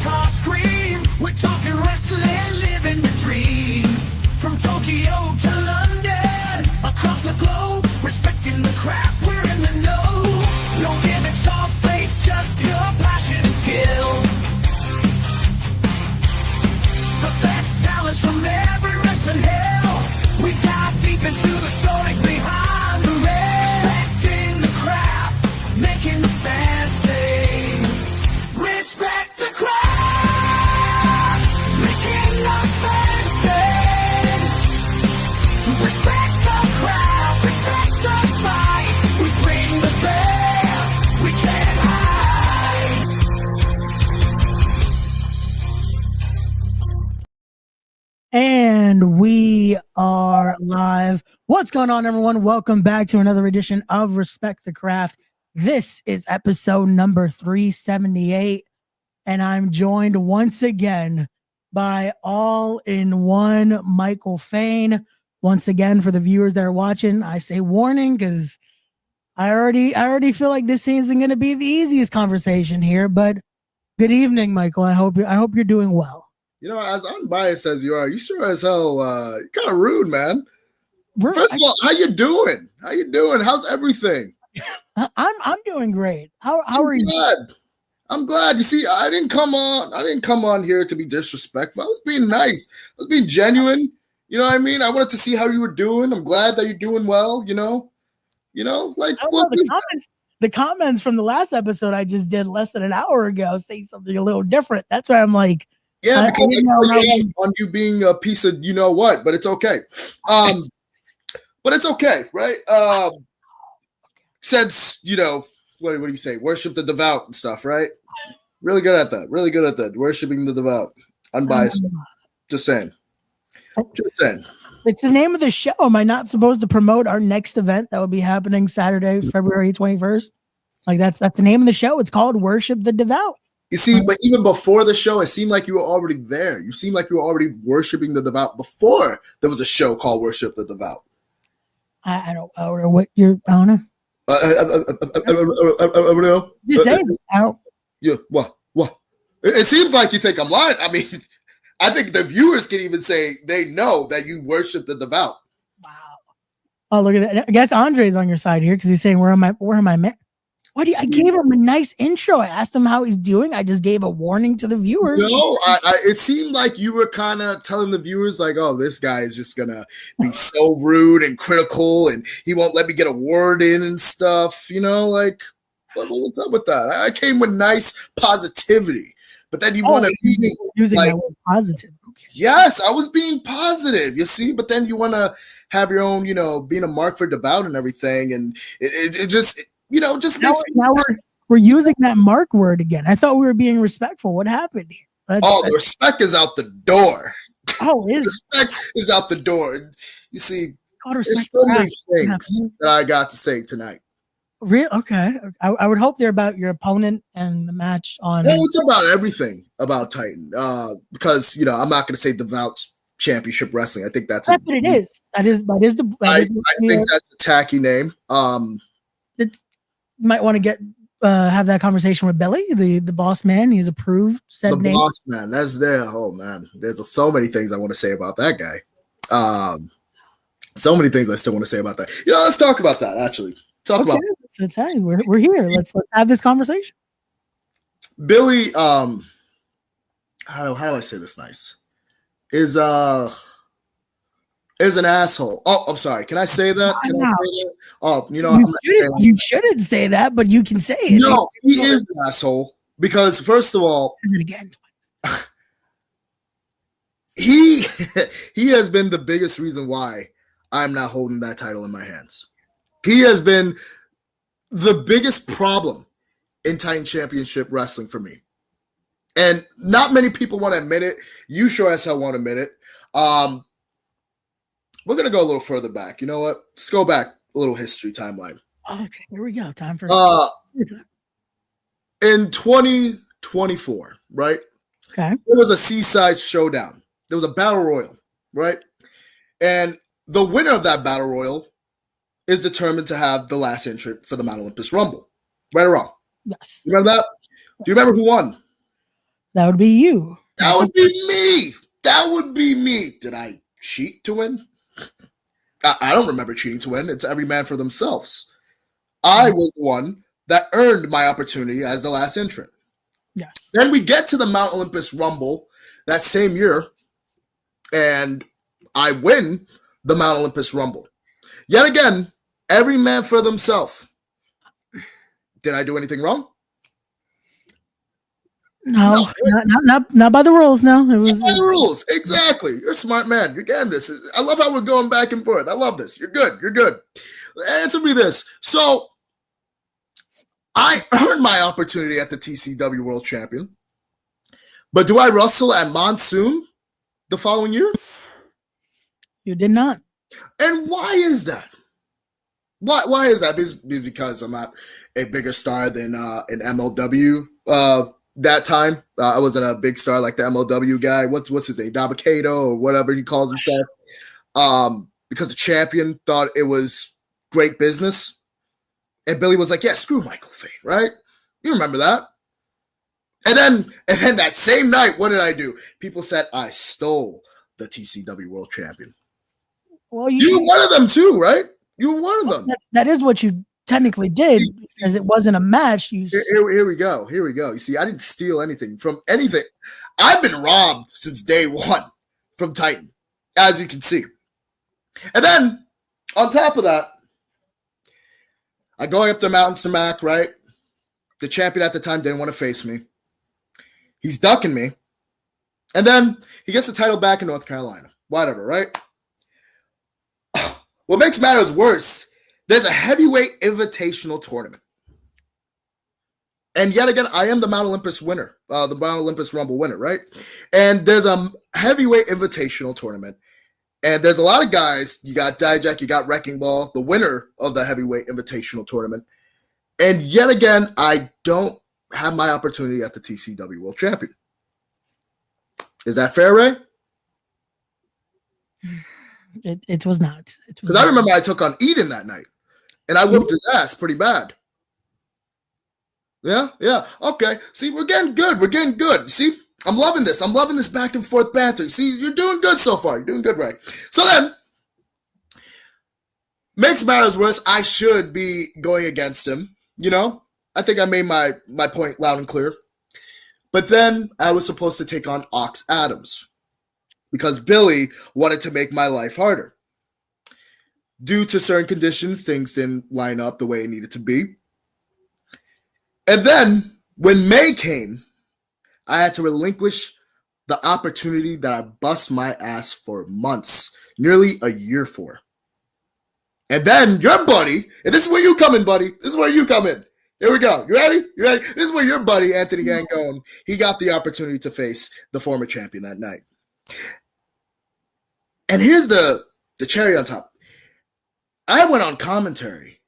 guitar scream. We're talking wrestling, living the dream. From Tokyo to London, across the globe, respecting the craft, we're in the know. No gimmicks or fakes, just pure passion and skill. The best talents from every wrestling hill. We dive deep into the stories behind the ring. Respecting the craft, making the fans sing. Respect the craft, making the fans sing. Respect the craft, respect the fight. We bring the best, we can't hide. And we are live. What's going on, everyone? Welcome back to another edition of Respect the Craft. This is episode number 378, and I'm joined once again by all-in-one Michael Fain. Once again, for the viewers that are watching, I say warning because I already feel like this isn't going to be the easiest conversation here. But good evening, Michael. I hope you're doing well. You know, as unbiased as you are, you sure as hell kind of rude, man. First of all, how you doing? How you doing? How's everything? I'm doing great. How are you? I'm glad. You see, I didn't come on here to be disrespectful. I was being nice. I was being genuine. You know what I mean? I wanted to see how you were doing. I'm glad that you're doing well. You know, like the comments from the last episode I just did less than an hour ago say something a little different. That's why I'm like, yeah, because I know on you being a piece of you know what, but it's okay. But it's okay, right? Since what do you say? Worship the devout and stuff, right? Really good at that. Really good at that. Worshiping the devout, unbiased. Just saying. It's the name of the show. Am I not supposed to promote our next event that will be happening Saturday, February 21st? Like that's the name of the show. It's called Worship the Devout. You see, but even before the show, it seemed like you were already there. You seemed like you were already worshiping the devout before there was a show called Worship the Devout. I don't know what you're. I don't know. I don't know. You say it. Yeah, what? It seems like you think I'm lying. I mean, I think the viewers can even say they know that you worship the devout. Wow. Oh, look at that. I guess Andre's on your side here because he's saying, where am I? I gave him a nice intro. I asked him how he's doing. I just gave a warning to the viewers. No, it seemed like you were kind of telling the viewers like, oh, this guy is just going to be so rude and critical and he won't let me get a word in and stuff. Like, what's up with that? I came with nice positivity, but then you want to be using that word positive. Okay. Yes, I was being positive, you see, but then you want to have your own, being a mark for devout and everything. And it just... now we're using that mark word again. I thought we were being respectful. What happened here? The respect is out the door. Oh, it is. Respect is out the door. You see, there's so many things that I got to say tonight. Real okay. I would hope they're about your opponent and the match on. Oh, it's about everything about Titan. Because I'm not going to say Devout Championship Wrestling. I think that's what it is. I think that's a tacky name. You might want to have that conversation with Billy, the boss man. He's approved said name. The boss man, that's there. Oh man, there's so many things I want to say about that guy. So many things I still want to say about that. Let's talk about that. Actually, we're here. Let's have this conversation. Billy, how do I say this nice? Is an asshole. Oh, I'm sorry. Can I say that? I say that? Oh, you shouldn't say that, but you can say it. No, he is an asshole because first of all, again, he has been the biggest reason why I'm not holding that title in my hands. He has been the biggest problem in Titan Championship Wrestling for me. And not many people want to admit it. You sure as hell want to admit it. We're going to go a little further back. You know what? Let's go back a little history timeline. Okay, here we go. Time for in 2024, right? Okay. There was a Seaside Showdown. There was a Battle Royal, right? And the winner of that Battle Royal is determined to have the last entrant for the Mount Olympus Rumble. Right or wrong? Yes. You remember that? Do you remember who won? That would be you. That would be me. That would be me. Did I cheat to win? I don't remember cheating to win. It's every man for themselves. I was the one that earned my opportunity as the last entrant. Yes. Then we get to the Mount Olympus Rumble that same year, and I win the Mount Olympus Rumble. Yet again, every man for themselves. Did I do anything wrong? No, not by the rules. No, it was by the rules. Exactly. You're a smart man. You're getting this. I love how we're going back and forth. I love this. You're good. You're good. Answer me this. So I earned my opportunity at the TCW World Champion, but do I wrestle at Monsoon the following year? You did not. And why is that? Why is that? Because I'm not a bigger star than an MLW that time. I wasn't a big star like the MLW guy. What's his name? Dabakato or whatever he calls himself. Because the champion thought it was great business. And Billy was like, yeah, screw Michael Fain, right? You remember that. And then that same night, what did I do? People said I stole the TCW World Champion. Well, you were one of them too, right? You were one of them. That is what you technically did, because it wasn't a match. Here we go. Here we go. You see, I didn't steal anything from anything. I've been robbed since day one from Titan, as you can see. And then, on top of that, I'm going up the mountains to Mac, right? The champion at the time didn't want to face me. He's ducking me. And then he gets the title back in North Carolina. Whatever, right? What makes matters worse, there's a heavyweight invitational tournament. And yet again, I am the Mount Olympus winner, the Mount Olympus Rumble winner, right? And there's a heavyweight invitational tournament. And there's a lot of guys. You got Dijak, you got Wrecking Ball, the winner of the heavyweight invitational tournament. And yet again, I don't have my opportunity at the TCW World Champion. Is that fair, Ray? It was not. Because I remember I took on Eden that night, and I whooped his ass pretty bad. Yeah. Okay. See, we're getting good. See, I'm loving this. I'm loving this back and forth banter. See, you're doing good so far. You're doing good, Ray. So then, makes matters worse, I should be going against him. You know, I think I made my point loud and clear. But then I was supposed to take on Ox Adams because Billy wanted to make my life harder. Due to certain conditions, things didn't line up the way it needed to be. And then when May came, I had to relinquish the opportunity that I bust my ass for months, nearly a year for. And then your buddy, and this is where you come in, buddy. This is where you come in. Here we go. You ready? You ready? This is where your buddy, Anthony Gangone, he got the opportunity to face the former champion that night. And here's the cherry on top. I went on commentary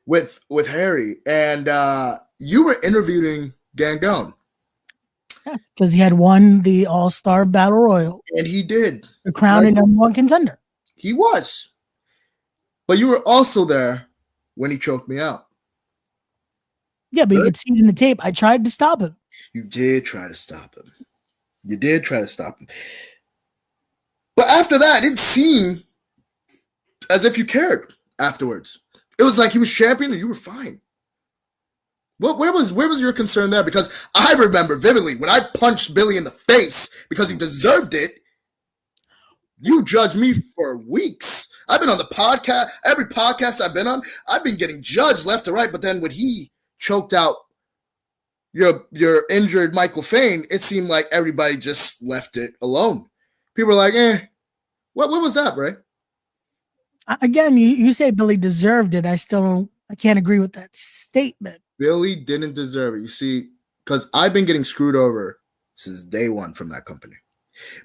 with Harry, and you were interviewing Gangone. Because he had won the All-Star Battle Royal. And he did. The crowned number one contender. He was. But you were also there when he choked me out. Yeah, but you could see it in the tape. I tried to stop him. You did try to stop him. But after that, it didn't seem as if you cared afterwards. It was like he was champion and you were fine. Where was your concern there? Because I remember vividly when I punched Billy in the face because he deserved it, you judged me for weeks. I've been on the podcast, every podcast I've been on, I've been getting judged left to right. But then when he choked out your injured Michael Fain, it seemed like everybody just left it alone. People were like, what was that, Ray? Again, you say Billy deserved it. I can't agree with that statement. Billy didn't deserve it. You see, because I've been getting screwed over since day one from that company.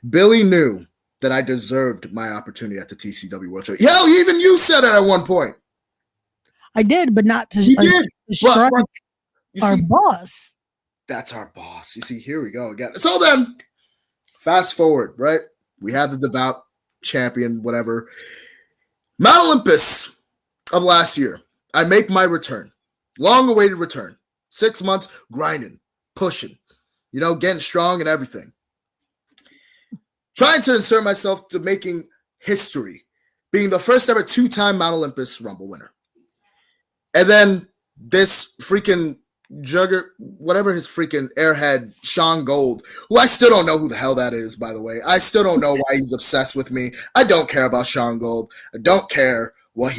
Billy knew that I deserved my opportunity at the TCW World Show. Hell, even you said it at one point. I did, but not to strike our boss. That's our boss. You see, here we go again. So then, fast forward, right? We have the devout champion, whatever. Mount Olympus of last year, I make my return. Long-awaited return. 6 months grinding, pushing. getting strong and everything. Trying to insert myself to making history, being the first ever 2-time Mount Olympus Rumble winner. And then this freaking jugger, whatever his freaking airhead, Sean Gold, who I still don't know who the hell that is, by the way. I still don't know why he's obsessed with me. I don't care about Sean Gold. I don't care I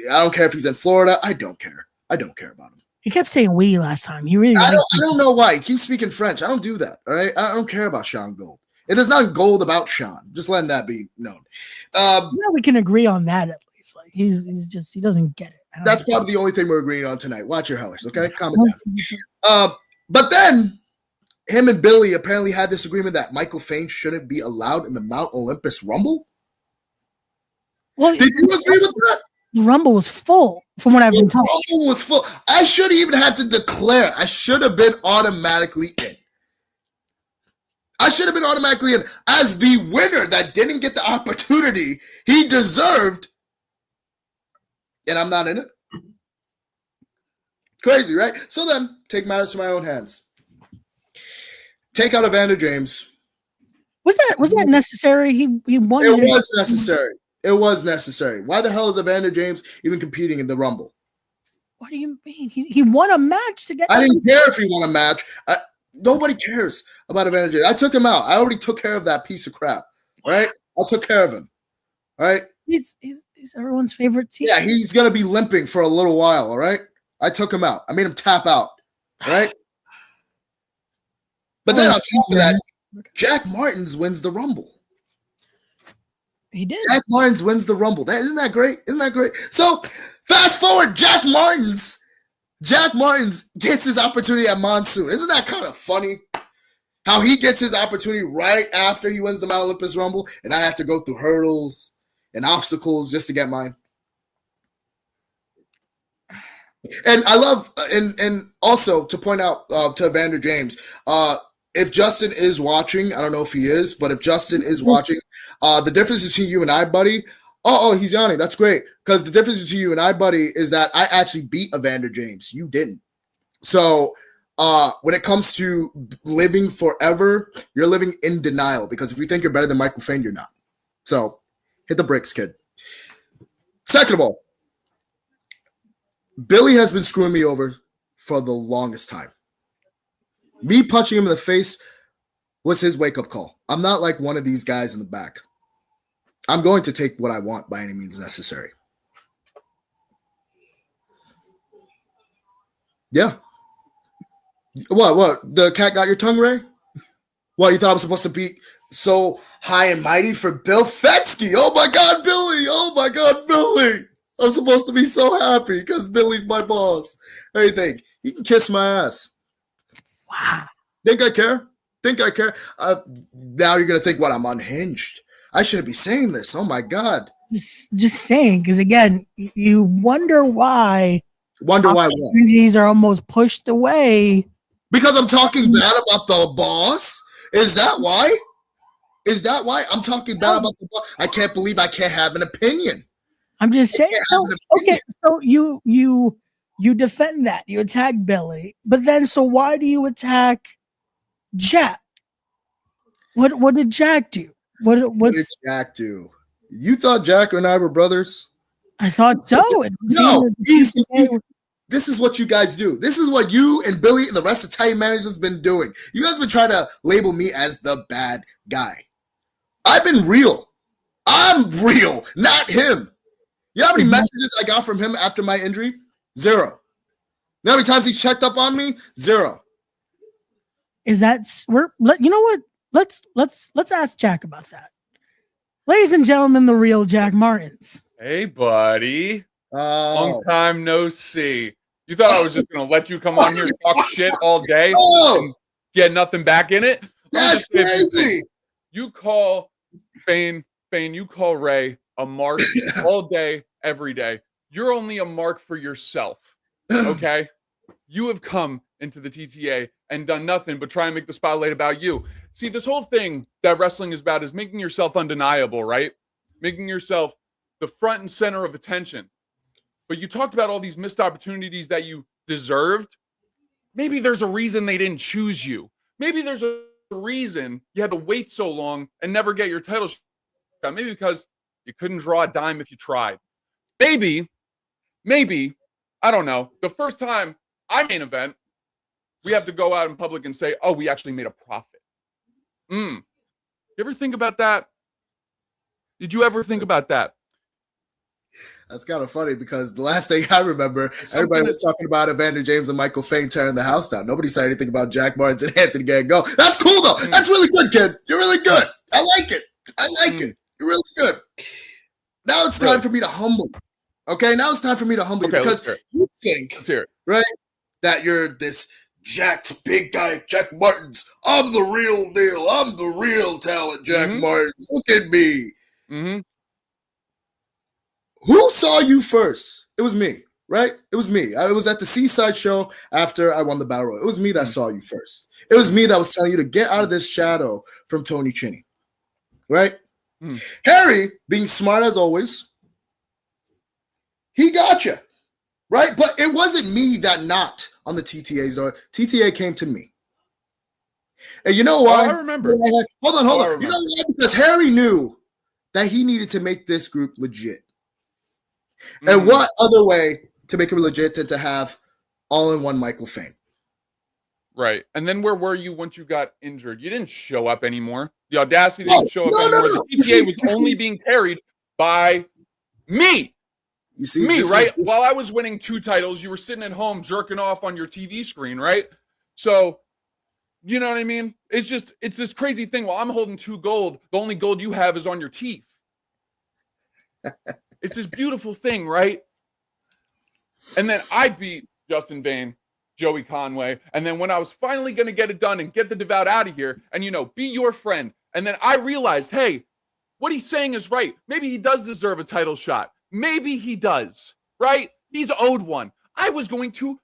don't care if he's in Florida. I don't care. I don't care about him. He kept saying "we" last time. He really. I don't know why. He keeps speaking French. I don't do that. All right. I don't care about Sean Gold. It is not gold about Sean. Just letting that be known. We can agree on that at least. Like he doesn't get it. That's probably the only thing we're agreeing on tonight. Watch your hellers, okay? Calm it down. But then him and Billy apparently had this agreement that Michael Fain shouldn't be allowed in the Mount Olympus Rumble. Well, did you agree with that? The Rumble was full, from what I've been told. The Rumble was full. I shouldn't even have to declare. I should have been automatically in. I should have been automatically in as the winner that didn't get the opportunity he deserved. And I'm not in it. Crazy, right? So then, take matters to my own hands. Take out Evander James. Was that necessary? He won. It was necessary. It was necessary. Why the hell is Evander James even competing in the Rumble? What do you mean? He won a match to get. I didn't care if he won a match. Nobody cares about Evander James. I took him out. I already took care of that piece of crap. All right? I took care of him. All right? He's everyone's favorite team. Yeah, he's going to be limping for a little while, all right? I took him out. I made him tap out, all right? But then on top of that, Jack Martins wins the Rumble. He did. Jack Martins wins the Rumble. Isn't that great? Isn't that great? So, fast forward, Jack Martins gets his opportunity at Monsoon. Isn't that kind of funny? How he gets his opportunity right after he wins the Mount Olympus Rumble, and I have to go through hurdles and obstacles just to get mine. And I love, and also to point out to Evander James, if Justin is watching, I don't know if he is, but if Justin is watching, the difference between you and I, buddy, oh, he's yawning. That's great. Because the difference between you and I, buddy, is that I actually beat Evander James. You didn't. So when it comes to living forever, you're living in denial. Because if you think you're better than Michael Fain, you're not. So hit the bricks, kid. Second of all, Billy has been screwing me over for the longest time. Me punching him in the face was his wake-up call. I'm not like one of these guys in the back. I'm going to take what I want by any means necessary. Yeah. What? The cat got your tongue, Ray? What, you thought I was supposed to be so high and mighty for Bill Fetsky? Oh, my God, Billy. Oh, my God, Billy. I'm supposed to be so happy because Billy's my boss. What do you think? He can kiss my ass. Wow. Think I care? Now you're going to think, what, I'm unhinged. I shouldn't be saying this. Oh, my God. Just saying, because, again, you wonder why. Wonder why what? Opportunities are almost pushed away. Because I'm talking bad about the boss? Is that why? I'm talking bad about the boss? I can't believe I can't have an opinion. I'm just saying. Okay, so you defend that. You attack Billy. But then, so why do you attack Jack? What did Jack do? What did Jack do? You thought Jack and I were brothers? I thought so. No, this is what you guys do. This is what you and Billy and the rest of Titan Managers been doing. You guys been trying to label me as the bad guy. I've been real. I'm real, not him. You know how many messages I got from him after my injury? 0. You know how many times he checked up on me? 0. You know what? Let's ask Jack about that. Ladies and gentlemen, the real Jack Martins. Hey, buddy. Long time no see. You thought I was just going to let you come on here and talk shit all day and get nothing back in it? That's crazy. You call Fain, you call Ray a mark all day, every day. You're only a mark for yourself, okay? You have come into the TTA and done nothing but try and make the spotlight about you. See, this whole thing that wrestling is about is making yourself undeniable, right? Making yourself the front and center of attention. But you talked about all these missed opportunities that you deserved. Maybe there's a reason they didn't choose you. maybe there's a reason you had to wait so long and never get your title shot. Maybe because you couldn't draw a dime if you tried. Maybe, I don't know. The first time I main event, we have to go out in public and say, oh, we actually made a profit. You ever think about that? Did you ever think about that? That's kind of funny because the last thing I remember, everybody was talking about Evander James and Michael Fain tearing the house down. Nobody said anything about Jack Martins and Anthony Gango. That's cool, though. That's really good, kid. You're really good. I like it. You're really good. Now it's time for me to humble you. Okay, now it's time for me to humble you because you think, right, that you're this jacked big guy, Jack Martins. I'm the real deal. I'm the real talent, Jack Martins. Look at me. Who saw you first? It was me, right? It was me. I was at the Seaside show after I won the Battle Royal. It was me that saw you first. It was me that was telling you to get out of this shadow from Tony Chinney, right? Harry, being smart as always, he got you, right? But it wasn't me that knocked on the TTA's door. TTA came to me. And you know why? I remember. Hold on. You know why? Because Harry knew that he needed to make this group legit. And what other way to make it legit than to have all-in-one Michael Fain? Right. And then where were you once you got injured? You didn't show up anymore. The Audacity didn't show up anymore. The TTA was only being carried by me. You see, me, right? While I was winning 2 titles, you were sitting at home jerking off on your TV screen, right? So, you know what I mean? It's this crazy thing. While I'm holding 2 gold, the only gold you have is on your teeth. It's this beautiful thing, right? And then I beat Justin Vane, Joey Conway. And then when I was finally going to get it done and get the Devout out of here and, be your friend. And then I realized, hey, what he's saying is right. Maybe he does deserve a title shot. Maybe he does, right? He's owed one. I was going to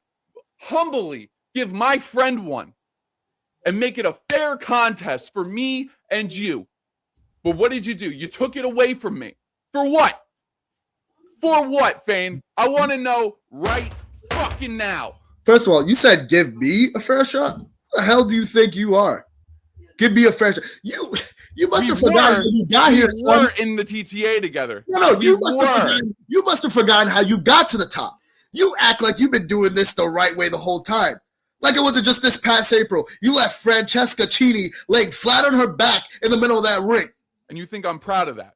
humbly give my friend one and make it a fair contest for me and you. But what did you do? You took it away from me. For what? For what, Fain? I want to know right fucking now. First of all, you said give me a fair shot? Who the hell do you think you are? Give me a fair shot. You must have forgotten when you got here. We were in the TTA together. No, you must have forgotten how you got to the top. You act like you've been doing this the right way the whole time. Like it wasn't just this past April. You left Francesca Chini laying flat on her back in the middle of that ring. And you think I'm proud of that?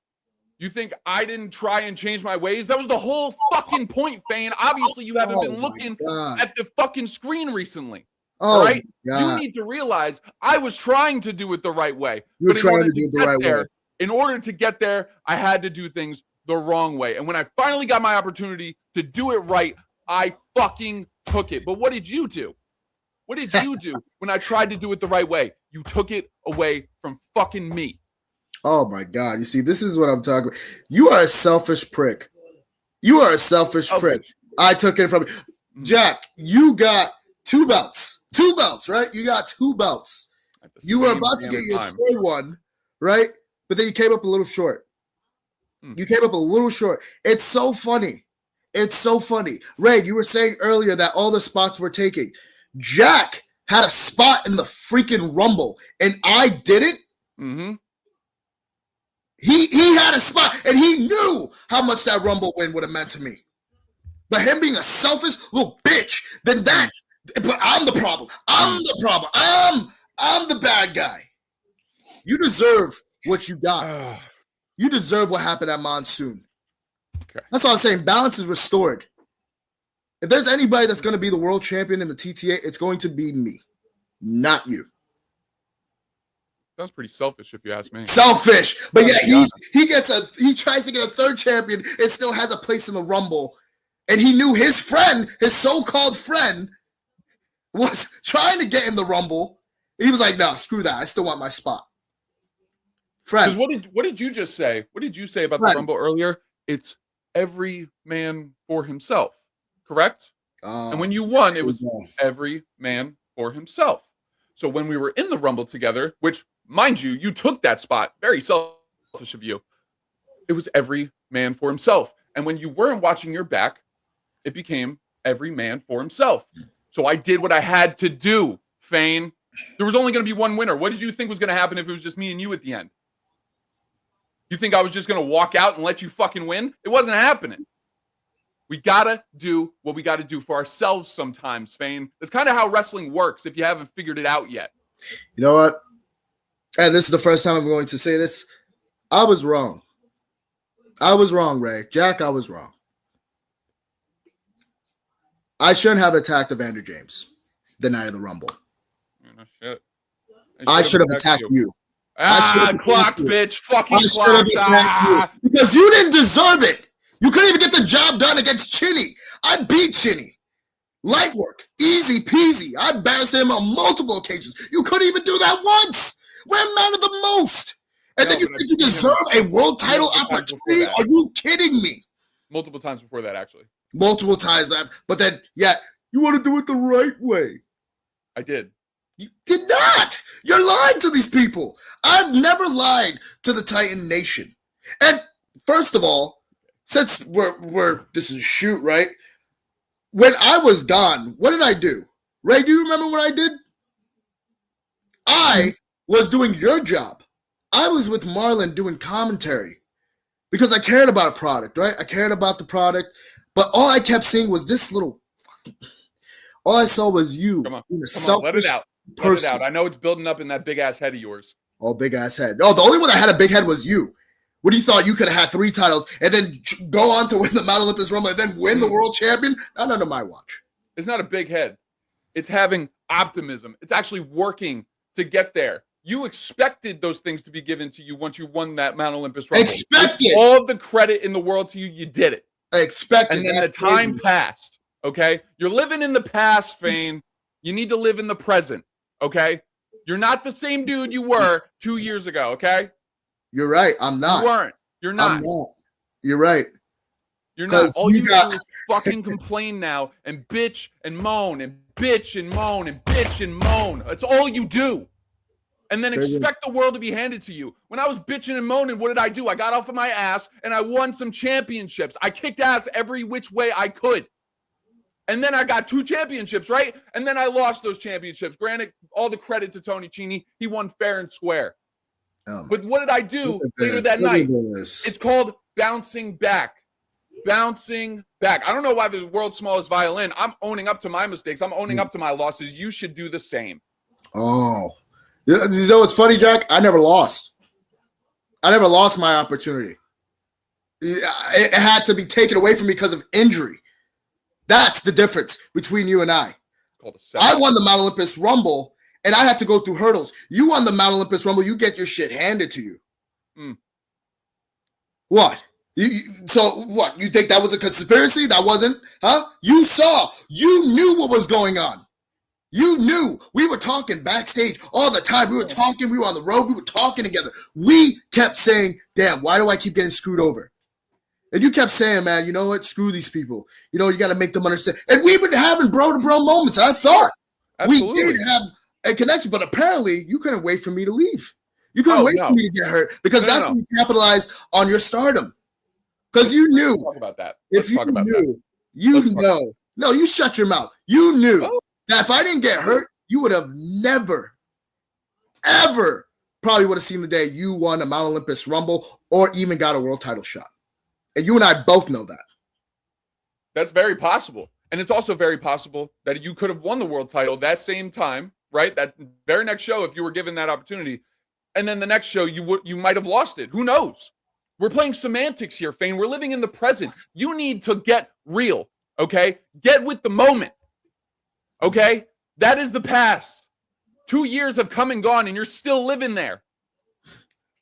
You think I didn't try and change my ways? That was the whole fucking point, Fain. Obviously, you haven't been looking at the fucking screen recently. All right? You need to realize I was trying to do it the right way. You were trying to do it the right way. In order to get there, I had to do things the wrong way. And when I finally got my opportunity to do it right, I fucking took it. But what did you do? What did you do when I tried to do it the right way? You took it away from fucking me. Oh my God. You see, this is what I'm talking about. You are a selfish prick. You are a selfish prick. I took it from you. Jack, you got 2 belts. 2 belts, right? You got 2 belts. You were about to get your 3rd one, right? But then you came up a little short. You came up a little short. It's so funny. It's so funny. Ray, you were saying earlier that all the spots were taking. Jack had a spot in the freaking Rumble, and I didn't. He had a spot, and he knew how much that Rumble win would have meant to me. But him being a selfish little bitch, then that's. But I'm the problem. I'm the problem. I'm the bad guy. You deserve what you got. You deserve what happened at Monsoon. Okay. That's all I'm saying. Balance is restored. If there's anybody that's going to be the world champion in the TTA, it's going to be me, not you. Sounds pretty selfish if you ask me. Selfish. But yeah, he tries to get a 3rd champion and still has a place in the Rumble. And he knew his friend, his so-called friend, was trying to get in the Rumble. And he was like, no, screw that. I still want my spot. Friend. What did you just say? What did you say about the Rumble earlier? It's every man for himself, correct? And when you won, it was every man for himself. So when we were in the Rumble together, which, mind you, you took that spot, very selfish of you, it was every man for himself. And when you weren't watching your back, it became every man for himself. So I did what I had to do, Fain. There was only going to be one winner. What did you think was going to happen if it was just me and you at the end? You think I was just going to walk out and let you fucking win? It wasn't happening. We got to do what we got to do for ourselves sometimes, Fain. That's kind of how wrestling works if you haven't figured it out yet. You know what? And this is the first time I'm going to say this. I was wrong. I was wrong, Ray. Jack, I was wrong. I shouldn't have attacked Evander James the night of the Rumble. No shit. I should have attacked you. Clocked, bitch. Fucking clocked. Because you didn't deserve it. You couldn't even get the job done against Chinny. I beat Chinny. Light work. Easy peasy. I embarrassed him on multiple occasions. You couldn't even do that once. We're man of the most. And then you think you deserve a world title opportunity? Are you kidding me? Multiple times before that, actually. Multiple times. But then, yeah, you want to do it the right way. I did. You did not. You're lying to these people. I've never lied to the Titan Nation. And first of all, since we're this is a shoot, right? When I was gone, what did I do? Ray, do you remember what I did? I was doing your job. I was with Marlon doing commentary because I cared about a product, right? I cared about the product, but all I kept seeing was this little fucking. All I saw was you. Come on, let it out. Let it out. I know it's building up in that big ass head of yours. Oh, big ass head. Oh, the only one that had a big head was you. What, you thought you could have had 3 titles and then go on to win the Mount Olympus Rumble and then win the world champion? Not under my watch. It's not a big head. It's having optimism. It's actually working to get there. You expected those things to be given to you once you won that Mount Olympus Rumble. Expected. All of the credit in the world to you. You did it. I expected. And then the time passed. Okay? You're living in the past, Fain. You need to live in the present. Okay? You're not the same dude you were 2 years ago. Okay? You're right. I'm not. You weren't. You're not. I'm not. You're right. You're not. All you do is fucking complain now and bitch and moan and bitch and moan and bitch and moan. That's all you do. And then expect the world to be handed to you. When I was bitching and moaning, what did I do? I got off of my ass and I won some championships. I kicked ass every which way I could. And then I got 2 championships, right? And then I lost those championships. Granted, all the credit to Tony Cini. He won fair and square. But what did I do later that night? It's called bouncing back. Bouncing back. I don't know why the world's smallest violin. I'm owning up to my mistakes. I'm owning up to my losses. You should do the same. Oh. You know what's funny, Jack? I never lost. I never lost my opportunity. It had to be taken away from me because of injury. That's the difference between you and I. I won the Mount Olympus Rumble, and I had to go through hurdles. You won the Mount Olympus Rumble, you get your shit handed to you. What? So what? You think that was a conspiracy? That wasn't? Huh? You saw. You knew what was going on. You knew. We were talking backstage all the time. We were talking. We were on the road. We were talking together. We kept saying, damn, why do I keep getting screwed over? And you kept saying, man, you know what? Screw these people. You know, you got to make them understand. And we've been having bro-to-bro moments. I thought we did have a connection, but apparently you couldn't wait for me to leave. You couldn't wait for me to get hurt because that's when you capitalized on your stardom. Because you knew. Let's talk about that. If you knew, you know. No, you shut your mouth. You knew that if I didn't get hurt, you would have never, ever probably would have seen the day you won a Mount Olympus Rumble or even got a world title shot. And you and I both know that. That's very possible. And it's also very possible that you could have won the world title that same time, right? That very next show, if you were given that opportunity. And then the next show, you might have lost it. Who knows? We're playing semantics here, Fain. We're living in the present. You need to get real, okay? Get with the moment, okay? That is the past. 2 years have come and gone, and you're still living there.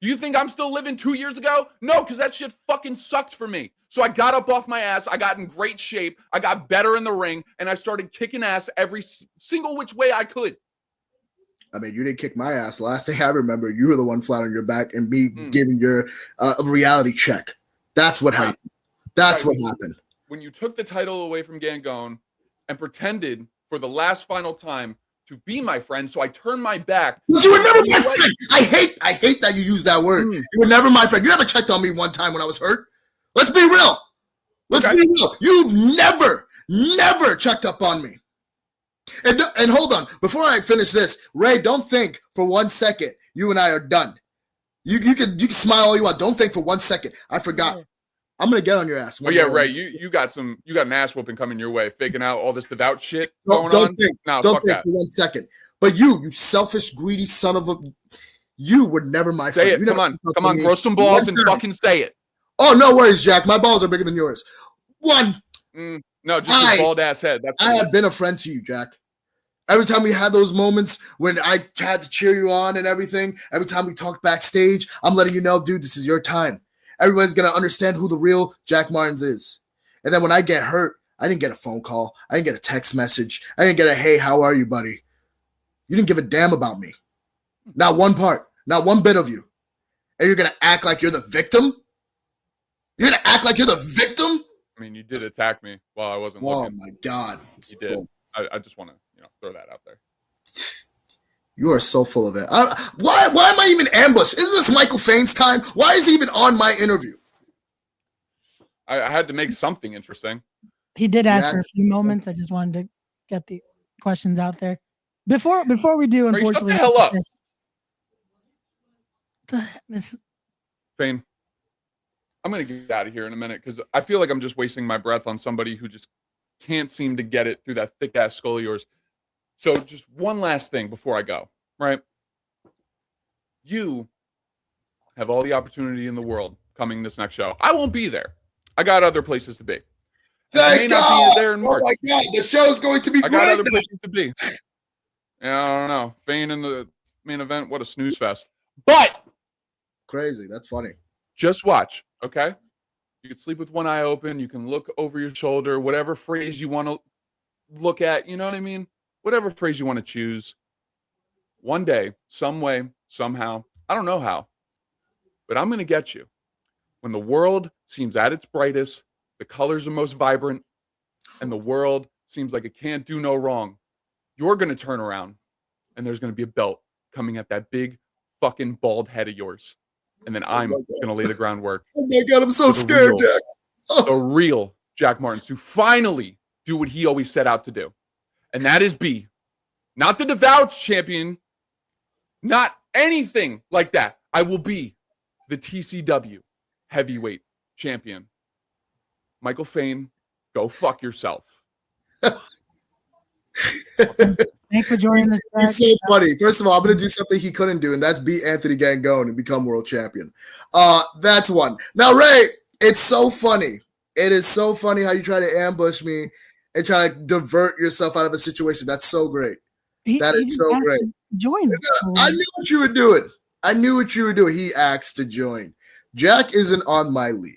You think I'm still living 2 years ago? No, because that shit fucking sucked for me. So I got up off my ass. I got in great shape. I got better in the ring, and I started kicking ass every single which way I could. I mean, you didn't kick my ass. The last thing I remember, you were the one flat on your back and me giving your reality check. That's what happened. That's what happened. When you took the title away from Gangone and pretended for the last final time to be my friend, so I turned my back. You were never my friend. I hate that you use that word. You were never my friend. You never checked on me one time when I was hurt. Let's be real. Let's be real. You've never checked up on me. And hold on, before I finish this, Ray, don't think for 1 second you and I are done. You can smile all you want. Don't think for 1 second. I forgot. Yeah. I'm gonna get on your ass. Oh yeah, Ray, you got an ass whooping coming your way, faking out all this devout shit going Don't on. think. No, Don't fuck think that. for 1 second. But you selfish, greedy son of a, you were never my friend. Say it. You Come never on, grow some balls and fucking say it. Oh, no worries, Jack. My balls are bigger than yours. No, just your bald ass head. I have been a friend to you, Jack. Every time we had those moments when I had to cheer you on and everything, every time we talked backstage, I'm letting you know, dude, this is your time. Everybody's going to understand who the real Jack Martins is. And then when I get hurt, I didn't get a phone call. I didn't get a text message. I didn't get a, hey, how are you, buddy? You didn't give a damn about me. Not one part. Not one bit of you. And you're going to act like you're the victim? You're going to act like you're the victim? I mean, you did attack me while I wasn't Oh, looking. my God. You did. I just want to throw that out there. You are so full of it. Why am I even ambushed? Isn't this Michael Fain's time? Why is he even on my interview? I had to make something interesting. He did ask for a few moments. I just wanted to get the questions out there. Before we do, Ray, unfortunately. shut the hell up. Fain, I'm going to get out of here in a minute because I feel like I'm just wasting my breath on somebody who just can't seem to get it through that thick-ass skull of yours. So just one last thing before I go, right? You have all the opportunity in the world coming this next show. I won't be there. I got other places to be. I may not be there in March. Oh, my God. The show's going to be great. I got other places to be. Yeah, I don't know. Fain in the main event, what a snooze fest. But crazy. That's funny. just watch, okay? You can sleep with one eye open. You can look over your shoulder, whatever phrase you want to look at. You know what I mean? Whatever phrase you want to choose. One day, some way, somehow, I don't know how, but I'm going to get you. When the world seems at its brightest, the colors are most vibrant, and the world seems like it can't do no wrong, you're going to turn around, and there's going to be a belt coming at that big fucking bald head of yours. And then I'm going to lay the groundwork. Oh my God, I'm so scared, Jack. The real Jack Martins to finally do what he always set out to do. And that is be not the devout champion, not anything like that. I will be the TCW heavyweight champion. Michael Fain, go fuck yourself. Thanks for joining us. He's so funny. First of all, I'm going to do something he couldn't do, and that's beat Anthony Gangone and become world champion. That's one. Now, Ray, it's so funny. It is so funny how you try to ambush me and try to divert yourself out of a situation. That's so great. That is so great. Join. I knew what you were doing. I knew what you were doing. He asked to join. Jack isn't on my league.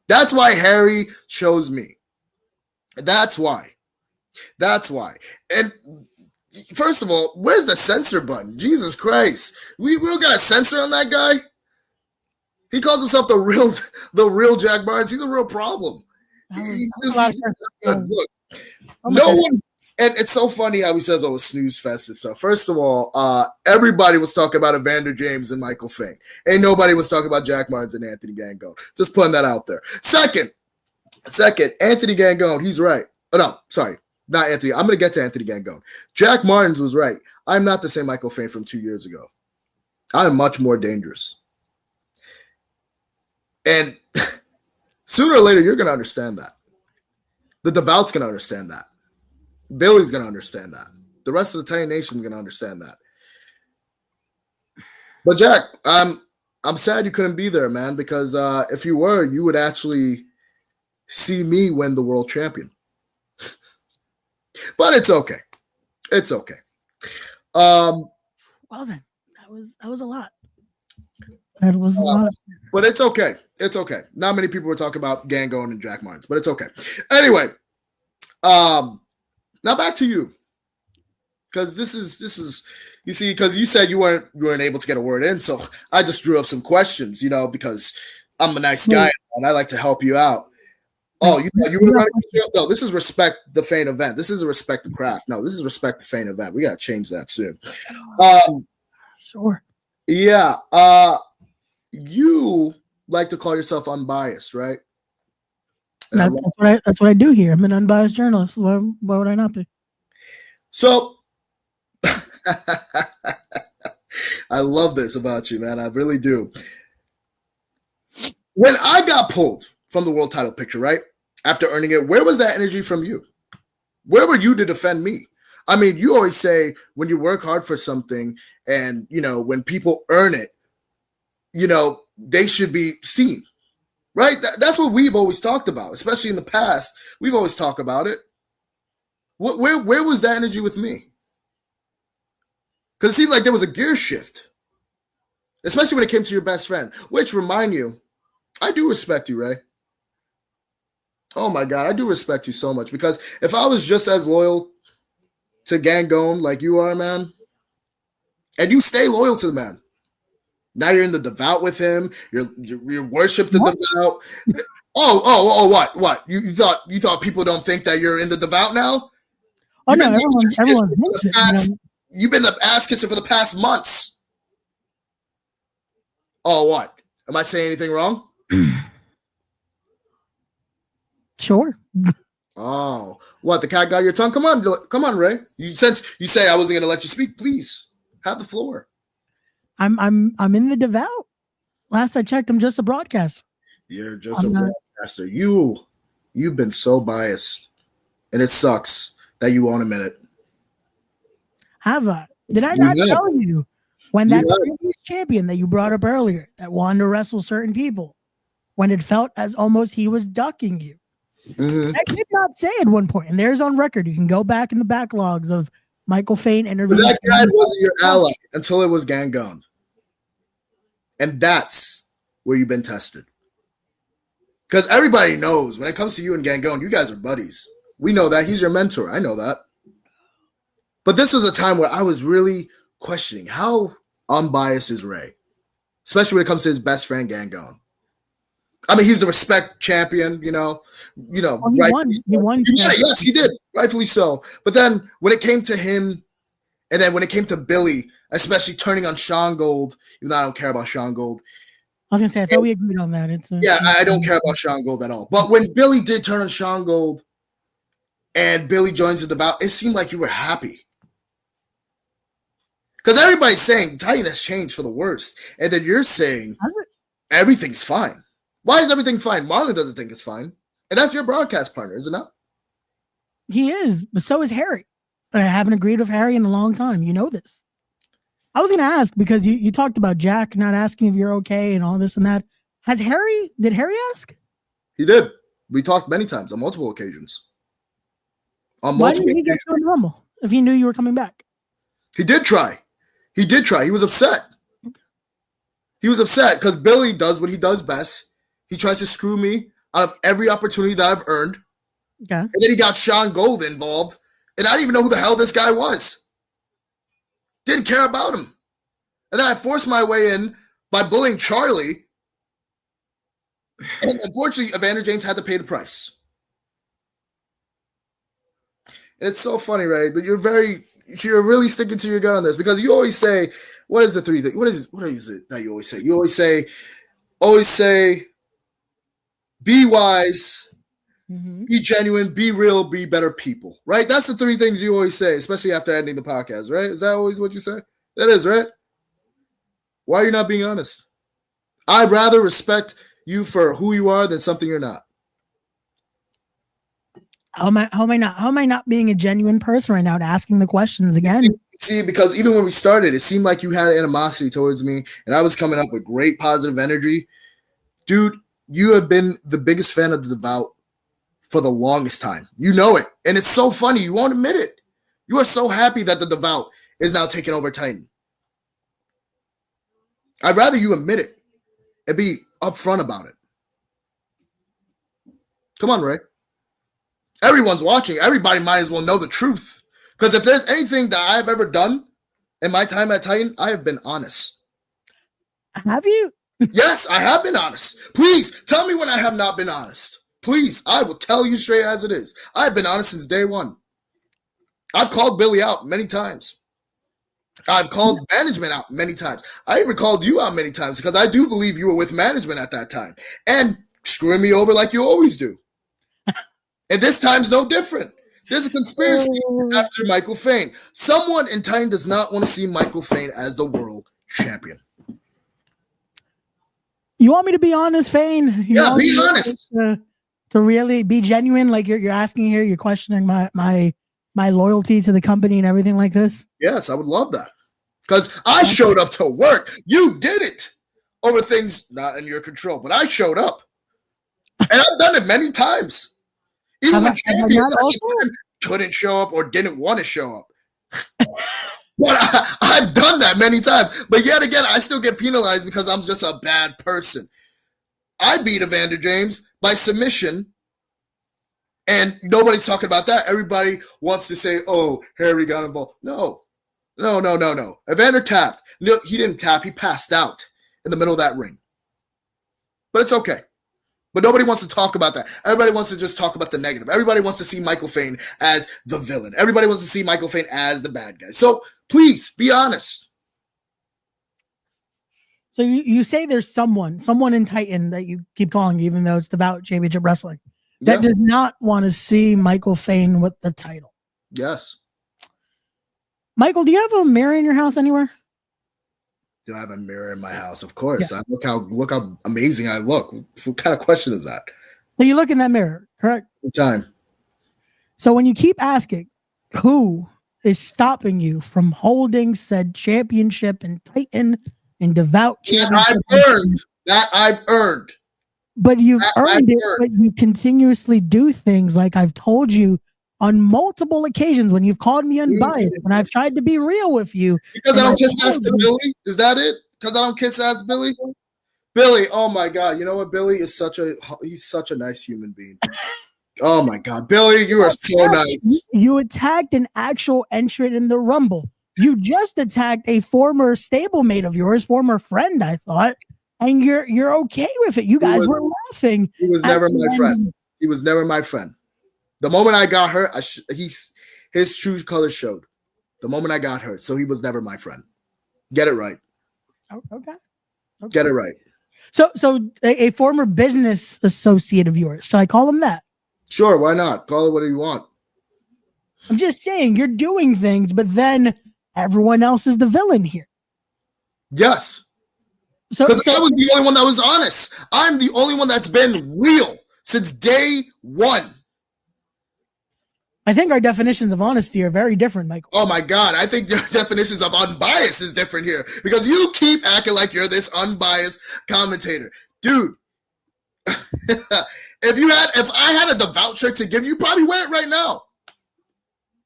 That's why Harry chose me. That's why. That's why. And first of all, where's the censor button? Jesus Christ. We don't got a censor on that guy? He calls himself the real Jack Barnes. He's a real problem. Look, no one, and it's so funny how he says, oh, it's snooze fest and stuff. First of all, everybody was talking about Evander James and Michael Fain. Ain't nobody was talking about Jack Martins and Anthony Gangone. Just putting that out there. Second, Anthony Gangone, he's right. Oh, no, sorry. Not Anthony. I'm going to get to Anthony Gangone. Jack Martins was right. I'm not the same Michael Fain from 2 years ago. I am much more dangerous. And sooner or later, you're going to understand that. The Devout's going to understand that. Billy's going to understand that. The rest of the Italian Nation's going to understand that. But Jack, I'm sad you couldn't be there, man, because if you were, you would actually see me win the world champion. But it's okay. It's okay. Well then, that was a lot. That was a lot. But it's okay. It's okay. Not many people were talking about Gangone and Jack Martins, but it's okay. Anyway, now back to you, because this is you see, because you said you weren't able to get a word in, so I just drew up some questions, because I'm a nice guy and I like to help you out. Oh, you thought you were running? No, this is respect the Fain event. This is a respect the craft. No, this is respect the Fain event. We gotta change that soon. Sure. Yeah. You like to call yourself unbiased, right? That's what I do here. I'm an unbiased journalist. Why would I not be? So I love this about you, man. I really do. When I got pulled from the world title picture, right? After earning it, where was that energy from you? Where were you to defend me? I mean, you always say when you work hard for something and, when people earn it, they should be seen, right? That's what we've always talked about, especially in the past. We've always talked about it. Where was that energy with me? Because it seemed like there was a gear shift, especially when it came to your best friend, which remind you, I do respect you, Ray. Oh my God, I do respect you so much, because if I was just as loyal to Gangone like you are, man, and you stay loyal to the man. Now you're in the devout with him. You worship the devout. What? You thought people don't think that you're in the devout now? Oh no, everyone thinks it. You've been the ass kisser for the past months. Oh, what? Am I saying anything wrong? Sure. Oh, what? The cat got your tongue? Come on, Ray. Since you say I wasn't going to let you speak, please have the floor. I'm in the devout. Last I checked, I'm just a broadcaster. You're just a broadcaster. You've been so biased, and it sucks that you won't admit it. Have I? Did I not tell you when that previous champion that you brought up earlier that wanted to wrestle certain people, when it felt as almost he was ducking you? Mm-hmm. I did not say at one point, and there's on record. You can go back in the backlogs of Michael Fain interviews. But that guy wasn't your ally until it was Gangone. And that's where you've been tested. Because everybody knows when it comes to you and Gangone, you guys are buddies. We know that. He's your mentor. I know that. But this was a time where I was really questioning how unbiased is Ray, especially when it comes to his best friend, Gangone. I mean, he's the respect champion, Well, he right? won. He won. Yes, he did. Rightfully so. But then when it came to him, and then when it came to Billy, especially turning on Sean Gold, even though I don't care about Sean Gold. I was going to say, I thought we agreed on that. I don't care about Sean Gold at all. But when Billy did turn on Sean Gold and Billy joins the devout, it seemed like you were happy. Because everybody's saying Titan has changed for the worst. And then you're saying everything's fine. Why is everything fine? Marlon doesn't think it's fine. And that's your broadcast partner, is it not? He is, but so is Harry. I haven't agreed with Harry in a long time. You know this. I was going to ask because you talked about Jack not asking if you're okay and all this and that. Did Harry ask? He did. We talked many times on multiple occasions. Why didn't he get so normal if he knew you were coming back? He did try. He was upset. Okay. He was upset because Billy does what he does best. He tries to screw me out of every opportunity that I've earned. Okay. And then he got Sean Gold involved. And I didn't even know who the hell this guy was. Didn't care about him. And then I forced my way in by bullying Charlie. And unfortunately, Evander James had to pay the price. And it's so funny, right? You're really sticking to your gun on this because you always say, what is the three things? What is it that you always say? You always say, be wise, be genuine, be real, be better people, right? That's the three things you always say, especially after ending the podcast, right? Is that always what you say? That is, right? Why are you not being honest? I'd rather respect you for who you are than something you're not. How am I not being a genuine person right now and asking the questions again? See, because even when we started, it seemed like you had animosity towards me, and I was coming up with great positive energy. Dude, you have been the biggest fan of the devout for the longest time. You know it. And it's so funny. You won't admit it. You are so happy that the devout is now taking over Titan. I'd rather you admit it and be upfront about it. Come on, Ray. Everyone's watching. Everybody might as well know the truth. Because if there's anything that I've ever done in my time at Titan, I have been honest. Have you? Yes, I have been honest. Please tell me when I have not been honest. Please, I will tell you straight as it is. I've been honest since day one. I've called Billy out many times. I've called management out many times. I even called you out many times because I do believe you were with management at that time and screwing me over like you always do. And this time's no different. There's a conspiracy after Michael Fain. Someone in Titan does not want to see Michael Fain as the world champion. You want me to be honest, Fain? Yeah, be honest. To really be genuine, like you're asking here, you're questioning my loyalty to the company and everything like this. Yes, I would love that. Because I showed up to work. You did it over things not in your control, but I showed up. And I've done it many times. Even when champions couldn't show up or didn't want to show up. But I've done that many times. But yet again, I still get penalized because I'm just a bad person. I beat Evander James by submission. And nobody's talking about that. Everybody wants to say, oh, Harry got involved. No. Evander tapped. No, he didn't tap. He passed out in the middle of that ring. But it's okay. But nobody wants to talk about that. Everybody wants to just talk about the negative. Everybody wants to see Michael Fain as the villain. Everybody wants to see Michael Fain as the bad guy. So please be honest. So you say there's someone in Titan that you keep calling, even though it's Devout Championship Wrestling, that does not want to see Michael Fain with the title. Yes. Michael, do you have a mirror in your house anywhere? Do I have a mirror in my house? Of course. Yeah. Look how amazing I look. What kind of question is that? So you look in that mirror, correct? Every time. So when you keep asking, who is stopping you from holding said championship in Titan and Devout Championship? That I've earned. But you've earned it, but you continuously do things like I've told you on multiple occasions when you've called me unbiased, when I've tried to be real with you. Because I don't kiss ass to Billy? Is that it? Because I don't kiss ass Billy? Billy, oh my God. You know what? Billy is he's such a nice human being. Oh my God. Billy, you are so nice. You attacked an actual entrant in the Rumble. You just attacked a former stablemate of yours, former friend, I thought, and you're okay with it. You guys were laughing. He was never my friend. He was never my friend. The moment I got hurt, his true colors showed. The moment I got hurt, so he was never my friend. Get it right. Okay. Get it right. So a former business associate of yours, should I call him that? Sure, why not? Call it whatever you want. I'm just saying, you're doing things, but then everyone else is the villain here. Yes. So I was the only one that was honest. I'm the only one that's been real since day one. I think our definitions of honesty are very different, Michael. Oh my God, I think your definitions of unbiased is different here because you keep acting like you're this unbiased commentator. Dude, if I had a devout trick to give you, probably wear it right now.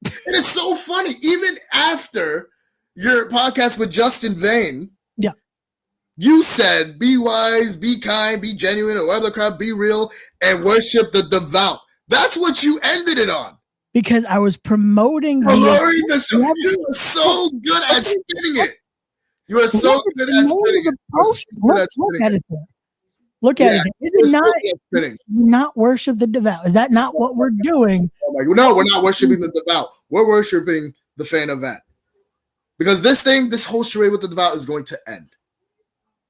It is so funny. Even after your podcast with Justin Vane, you said, be wise, be kind, be genuine, or whatever the crap, be real, and worship the devout. That's what you ended it on. Because I was promoting the show. You are so good at spinning it. You are so good at spinning it. Look at it. Is it not worship the devout? Is that not what we're doing? No, we're not worshiping the devout. We're worshiping the Fain event. Because this whole charade with the devout is going to end.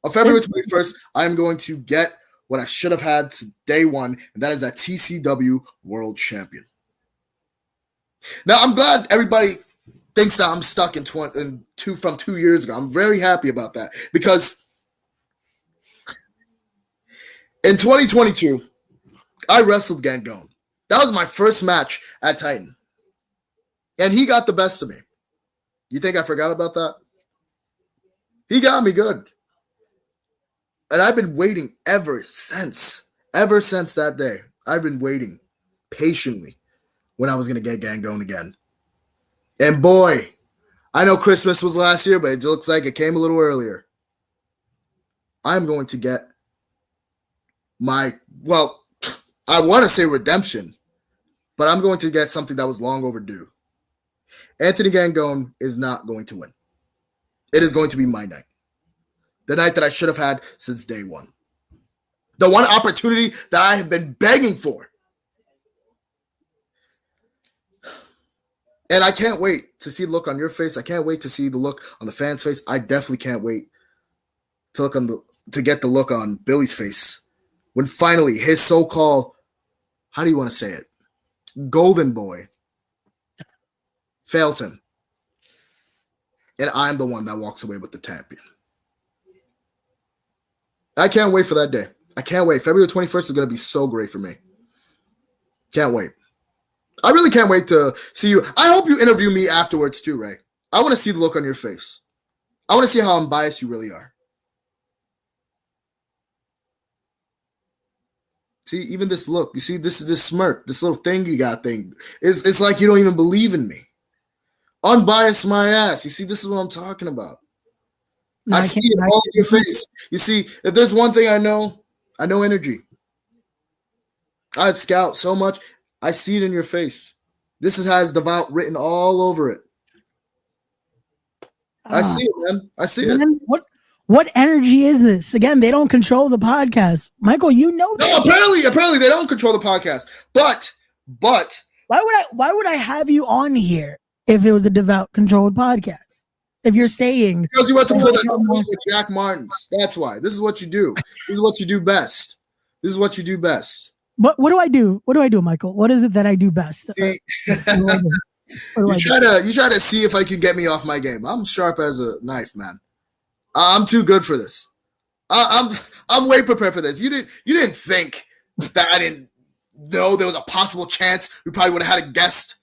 On February 21st, I'm going to get what I should have had to day one, and that is that TCW World Champion. Now, I'm glad everybody thinks that I'm stuck from 2 years ago. I'm very happy about that because in 2022, I wrestled Gangone. That was my first match at Titan. And he got the best of me. You think I forgot about that? He got me good. And I've been waiting ever since that day. I've been waiting patiently when I was going to get Gangone again. And boy, I know Christmas was last year, but it looks like it came a little earlier. I'm going to get I want to say redemption, but I'm going to get something that was long overdue. Anthony Gangone is not going to win. It is going to be my night. The night that I should have had since day one. The one opportunity that I have been begging for. And I can't wait to see the look on your face. I can't wait to see the look on the fans' face. I definitely can't wait to get the look on Billy's face when finally his so-called, how do you want to say it, golden boy fails him. And I'm the one that walks away with the champion. I can't wait for that day. I can't wait. February 21st is going to be so great for me. Can't wait. I really can't wait to see you. I hope you interview me afterwards too, Ray. I want to see the look on your face. I want to see how unbiased you really are. See, even this look. You see, this smirk, this little thing you got thing. It's like you don't even believe in me. Unbiased my ass. You see, this is what I'm talking about. No, I see it all in your face. You see, if there's one thing I know energy. I scout so much. I see it in your face. This has devout written all over it. I see it, man. I see it. What energy is this? Again, they don't control the podcast. Michael, you know that. No, apparently they don't control the podcast. But why would I have you on here if it was a devout controlled podcast? If you're saying because you want to pull that with Jack Martins. That's why. This is what you do. This is what you do best. This is what you do best. What do I do? What do I do, Michael? What is it that I do best? See, you try to see if I can get me off my game. I'm sharp as a knife, man. I'm too good for this. I'm way prepared for this. You didn't think that I didn't know there was a possible chance we probably would have had a guest.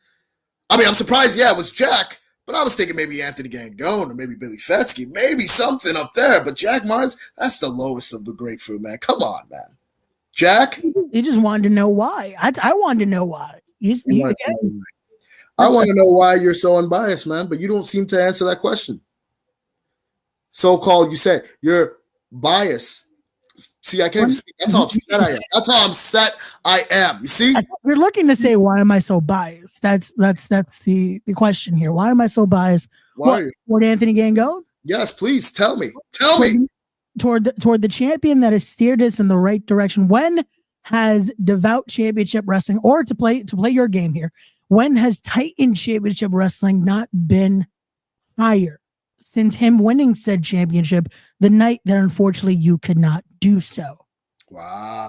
I mean, I'm surprised. Yeah, it was Jack, but I was thinking maybe Anthony Gangone or maybe Billy Fetsky, maybe something up there. But Jack Martins, that's the lowest of the grapefruit, man. Come on, man. Jack? He just wanted to know why. I wanted to know why. I want to know why you're so unbiased, man, but you don't seem to answer that question. So-called, you said you're biased. See, I can't even speak. That's how upset I am. That's how upset I am. You see? You're looking to say, why am I so biased? That's the question here. Why am I so biased? Why? Toward Anthony Gangone? Yes, please tell me. Tell me. Toward the champion that has steered us in the right direction. When has Devout Championship Wrestling, or to play your game here, when has Titan Championship Wrestling not been higher since him winning said championship the night that unfortunately you could not do so? Wow.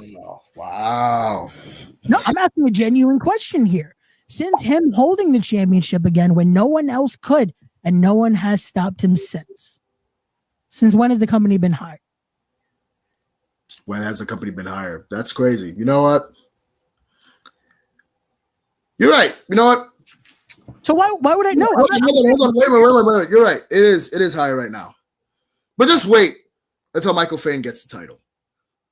No, I'm asking a genuine question here. Since him holding the championship again when no one else could, and no one has stopped him since. Since when has the company been higher? When has the company been higher? That's crazy. You know what? You're right. You know what? So why would I know? Hold on. Wait. You're right. It is higher right now. But just wait until Michael Fain gets the title.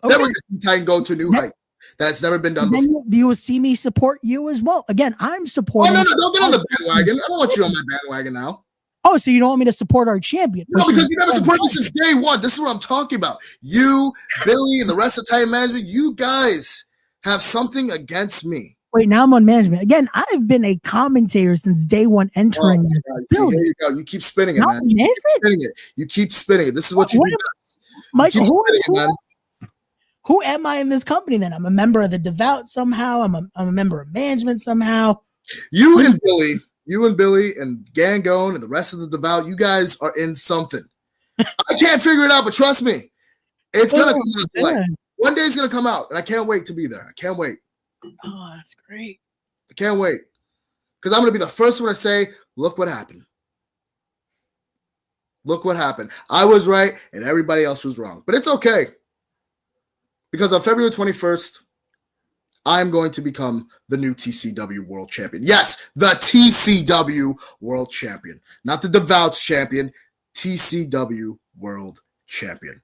Okay. Then we're going to see Titan go to a new height that's never been done before. Then you will see me support you as well. Again, I'm supporting. Oh, no, don't get on the bandwagon. I don't want you on my bandwagon now. Oh, so you don't want me to support our champion? No, because you never supported me since day one. This is what I'm talking about. You, Billy, and the rest of Titan management, you guys have something against me. Wait, now I'm on management. Again, I've been a commentator since day one entering this. See, here you go. You keep spinning it, man. You keep spinning it. This is what you do. Michael, who am I in this company then? I'm a member of the Devout somehow. I'm a member of management somehow. You and Billy and Gangone and the rest of the Devout, you guys are in something. I can't figure it out, but trust me, it's going to come out to light. One day it's going to come out, and I can't wait to be there. I can't wait. Oh, that's great. I can't wait. Because I'm going to be the first one to say, look what happened. Look what happened. I was right, and everybody else was wrong. But it's okay. Because on February 21st, I'm going to become the new TCW World Champion. Yes, the TCW World Champion. Not the Devout's champion, TCW World Champion.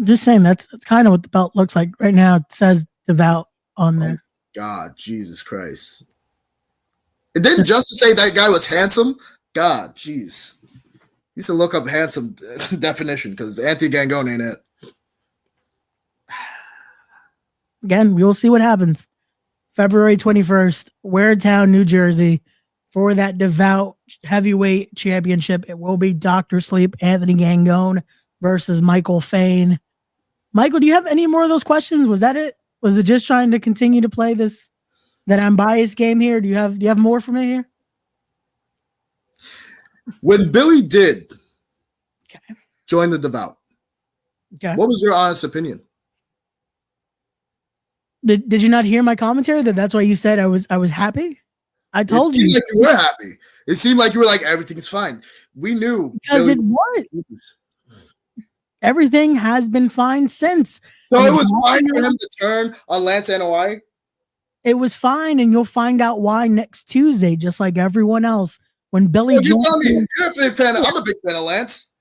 Just saying, that's kind of what the belt looks like right now. It says Devout on there. God, Jesus Christ. It didn't just say that guy was handsome. God, jeez. He used to look up handsome definition because Anthony Gangone ain't it. Again, we will see what happens. February 21st, Waretown, New Jersey, for that Devout Heavyweight Championship. It will be Dr. Sleep, Anthony Gangone versus Michael Fain. Michael, do you have any more of those questions? Was that it? Was it just trying to continue to play that I'm biased game here? Do you have more for me here? When Billy did join the Devout, what was your honest opinion? Did you not hear my commentary? That's why you said I was happy? I told you. Like you were happy. It seemed like you were like, everything's fine. We knew. Because it was. Everything has been fine since. So it was fine for him to turn on Lance Anoa'i? It was fine, and you'll find out why next Tuesday, just like everyone else. When Billy joined, you're a big fan. I'm a big fan of Lance.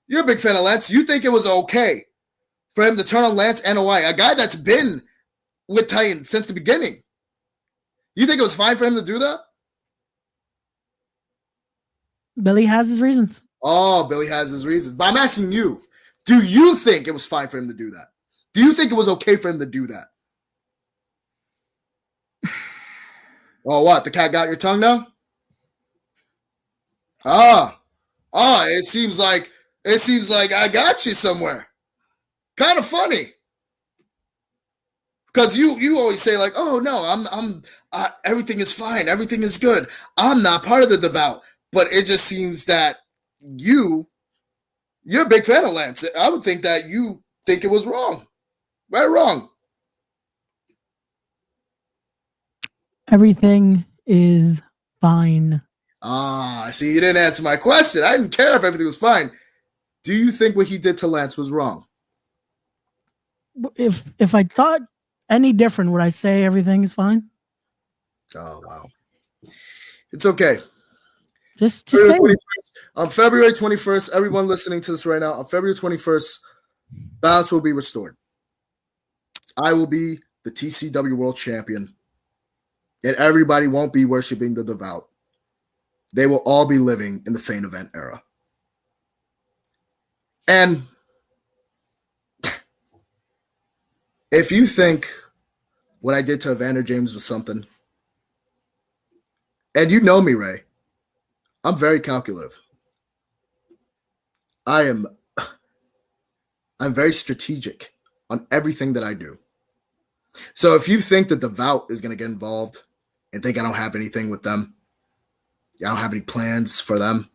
You're a big fan of Lance. You think it was okay for him to turn on Lance Anoa'i, a guy that's been with Titan since the beginning? You think it was fine for him to do that? Billy has his reasons. Oh, Billy has his reasons. But I'm asking you, do you think it was fine for him to do that? Do you think it was okay for him to do that? Oh, what? The cat got your tongue now? It seems like I got you somewhere. Kind of funny. Because you always say like, oh no, everything is fine, everything is good. I'm not part of the devout. But it just seems that you're a big fan of Lance. I would think that you think it was wrong. Right or wrong? Everything is fine. See, you didn't answer my question. I didn't care if everything was fine. Do you think what he did to Lance was wrong? If I thought any different, would I say everything is fine? Oh, wow. It's okay. Just say it. On February 21st, everyone listening to this right now, on February 21st, balance will be restored. I will be the TCW World Champion, and everybody won't be worshiping the devout. They will all be living in the Fain event era. And if you think what I did to Evander James was something, and you know me, Ray, I'm very calculative. I'm very strategic on everything that I do. So if you think that the devout is going to get involved and think I don't have anything with them, I don't have any plans for them,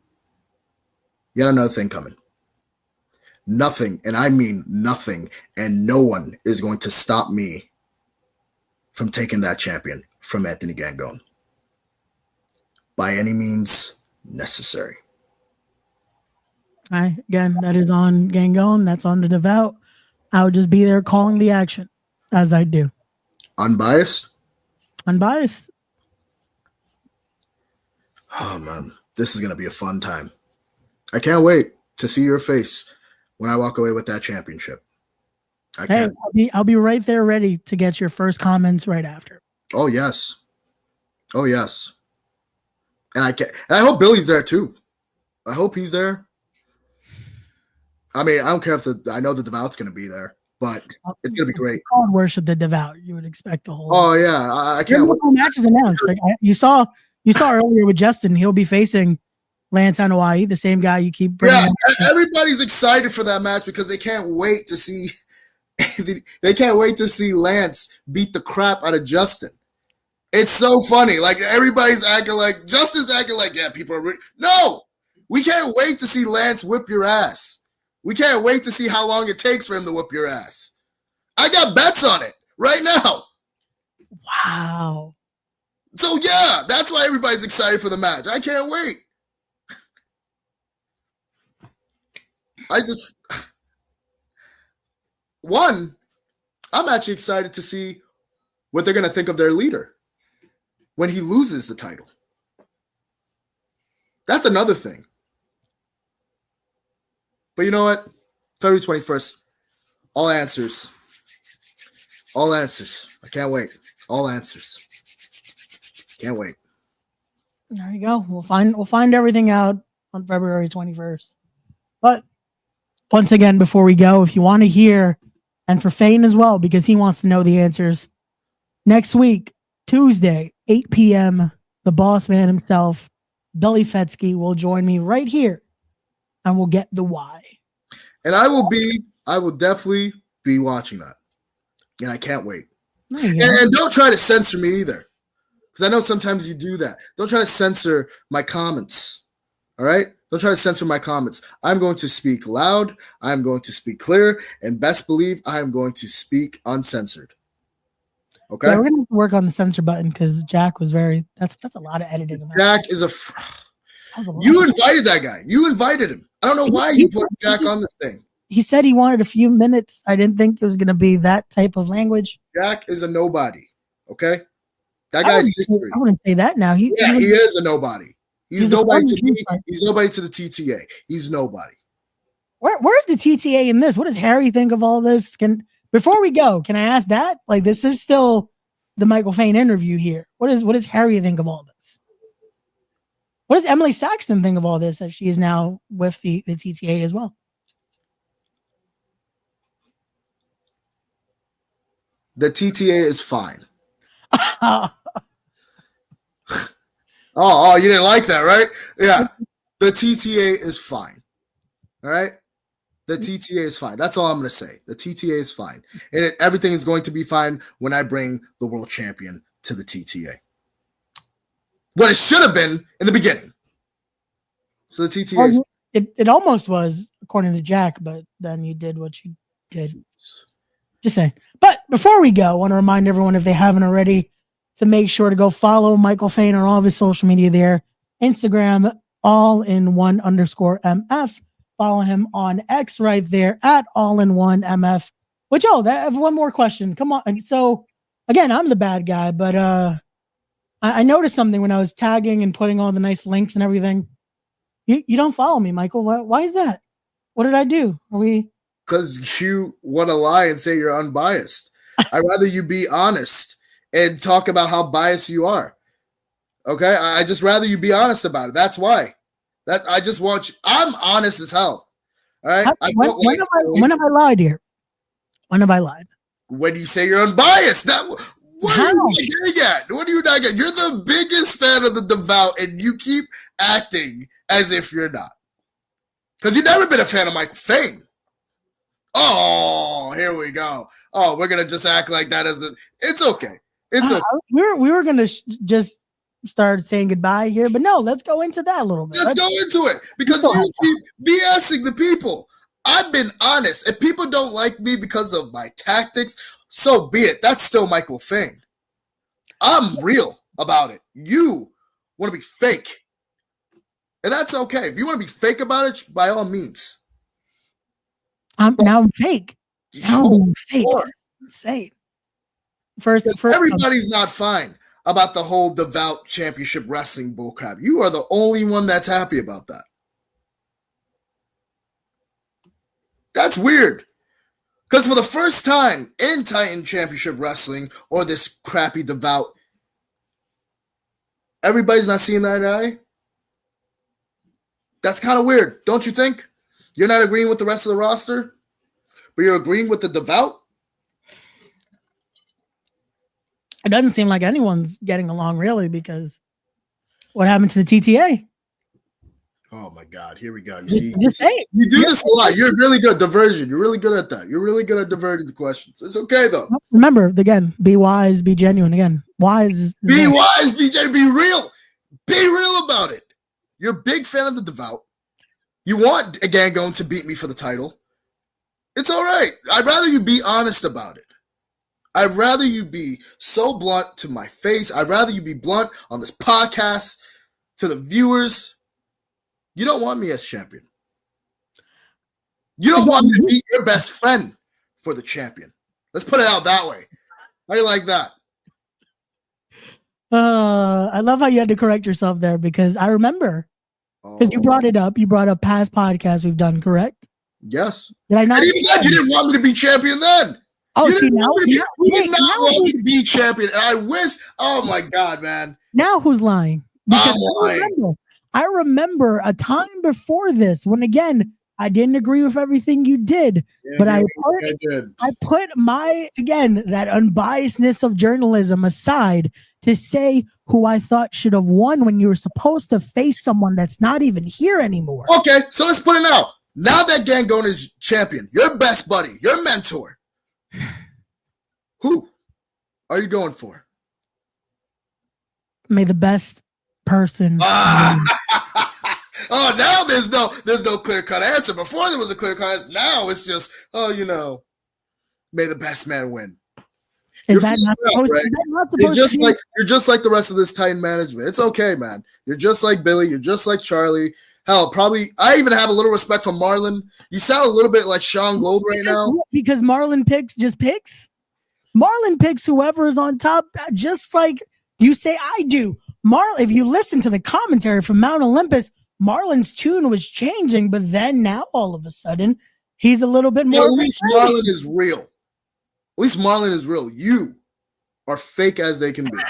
you got another thing coming. Nothing, and I mean nothing, and no one is going to stop me from taking that champion from Anthony Gangone by any means necessary. Again, that is on Gangone. That's on the devout. I would just be there calling the action, as I do. Unbiased? Unbiased. Oh, man. This is going to be a fun time. I can't wait to see your face when I walk away with that championship. I'll be right there ready to get your first comments right after. Oh, yes. Oh, yes. And I hope Billy's there too. I hope he's there. I mean, I don't care if I know the devout's going to be there, but it's going to be great. Called worship the devout. You would expect the whole. Oh yeah, I can't. No matches announced. Like you saw earlier with Justin. He'll be facing Lance Anoa'i, the same guy you keep bringing. Yeah, everybody's excited for that match because they can't wait to see. They can't wait to see Lance beat the crap out of Justin. It's so funny. Like everybody's acting like Justin's acting like, yeah, people are no. We can't wait to see Lance whip your ass. We can't wait to see how long it takes for him to whip your ass. I got bets on it right now. Wow. So yeah, that's why everybody's excited for the match. I can't wait. I'm actually excited to see what they're going to think of their leader when he loses the title. That's another thing. But you know what? February 21st, all answers. All answers. I can't wait. All answers. Can't wait. There you go. We'll find everything out on February 21st. But once again, before we go, if you want to hear, and for Fain as well, because he wants to know the answers, next week, Tuesday, 8 p.m., the boss man himself, Billy Fetsky, will join me right here, and we'll get the why. And I will definitely be watching that. And I can't wait. And don't try to censor me either. Because I know sometimes you do that. Don't try to censor my comments. All right? Don't try to censor my comments. I'm going to speak loud. I'm going to speak clear. And best believe I am going to speak uncensored. Okay. Yeah, we're gonna have to work on the censor button because Jack was very. That's a lot of editing. Jack is you invited that guy. You invited him. I don't know why you put Jack on this thing. He said he wanted a few minutes. I didn't think it was gonna be that type of language. Jack is a nobody. Okay. That guy's history. I wouldn't say that now. He is a nobody. He's nobody to me. He's nobody to the TTA. He's nobody. Where's the TTA in this? What does Harry think of all this? Before we go, can I ask that? Like, this is still the Michael Fain interview here. What does Harry think of all this? What does Emily Saxton think of all this? That she is now with the TTA as well. The TTA is fine. Oh, you didn't like that, right? Yeah. The TTA is fine. All right? The TTA is fine. That's all I'm going to say. The TTA is fine. And everything is going to be fine when I bring the world champion to the TTA. What it should have been in the beginning. So the TTA is it almost was, according to Jack, but then you did what you did. Just saying. But before we go, I want to remind everyone, if they haven't already, to make sure to go follow Michael Fain on all of his social media there. Instagram, all-in-one_MF. Follow him on X right there at all-in-one-MF. Which, I have one more question. Come on. And so, again, I'm the bad guy, but I noticed something when I was tagging and putting all the nice links and everything. You don't follow me, Michael. Why is that? What did I do? Because you want to lie and say you're unbiased. I'd rather you be honest and talk about how biased you are. Okay? I just rather you be honest about it. That's why. I just want you. I'm honest as hell. All right? When have I lied here? When have I lied? When you say you're unbiased. What are you getting at? What are you not getting? You're the biggest fan of the Devout, and you keep acting as if you're not. Because you've never been a fan of Michael Fain. Oh, here we go. Oh, we're going to just act like that it's okay. It's okay. We were going to just start saying goodbye here, but no, let's go into that a little bit. Let's go into it because you keep BSing the people. I've been honest. If people don't like me because of my tactics, so be it. That's still Michael Fain. I'm real about it. You want to be fake. And that's okay. If you want to be fake about it, by all means. Now I'm fake. Now I'm fake. Insane. First, everybody's not fine about the whole Devout Championship Wrestling bullcrap. You are the only one that's happy about that. That's weird. Because for the first time in Titan Championship Wrestling or this crappy Devout, everybody's not seeing that eye. That's kind of weird, don't you think? You're not agreeing with the rest of the roster, but you're agreeing with the Devout? It doesn't seem like anyone's getting along, really, because what happened to the TTA? Oh, my God. Here we go. You see, you do this a lot. You're really good. Diversion. You're really good at that. You're really good at diverting the questions. It's okay, though. Remember, again, be wise, be genuine. Again, wise. Be wise, be genuine, be real. Be real about it. You're a big fan of the Devout. You want Gangon to beat me for the title. It's all right. I'd rather you be honest about it. I'd rather you be so blunt to my face. I'd rather you be blunt on this podcast to the viewers. You don't want me as champion. You don't want me to be your best friend for the champion. Let's put it out that way. How do you like that? I love how you had to correct yourself there because I remember. Because you brought it up. You brought up past podcasts we've done, correct? Yes. Did I not? And even then, you didn't want me to be champion then. Oh, you see, now you did not want me to be champion. And I wish, oh my God, man. Now who's lying? I'm lying. I remember a time before this when, again, I didn't agree with everything you did, but I put my, again, that unbiasedness of journalism aside to say who I thought should have won when you were supposed to face someone that's not even here anymore. Okay, so let's put it out. Now that Gangon is champion, your best buddy, your mentor, who are you going for? May the best person. Oh, now there's no clear-cut answer. Before there was a clear-cut answer. Now it's just, may the best man win. Is that not supposed? Right? Is that not supposed You're to be? just like the rest of this Titan management. It's okay, man. You're just like Billy. You're just like Charlie. Hell, probably I even have a little respect for Marlon. You sound a little bit like Sean Gold right now. Because Marlon picks. Marlon picks whoever is on top, just like you say I do. If you listen to the commentary from Mount Olympus, Marlon's tune was changing, but then now all of a sudden he's a little bit more. At least Marlon is real. At least Marlon is real. You are fake as they can be. At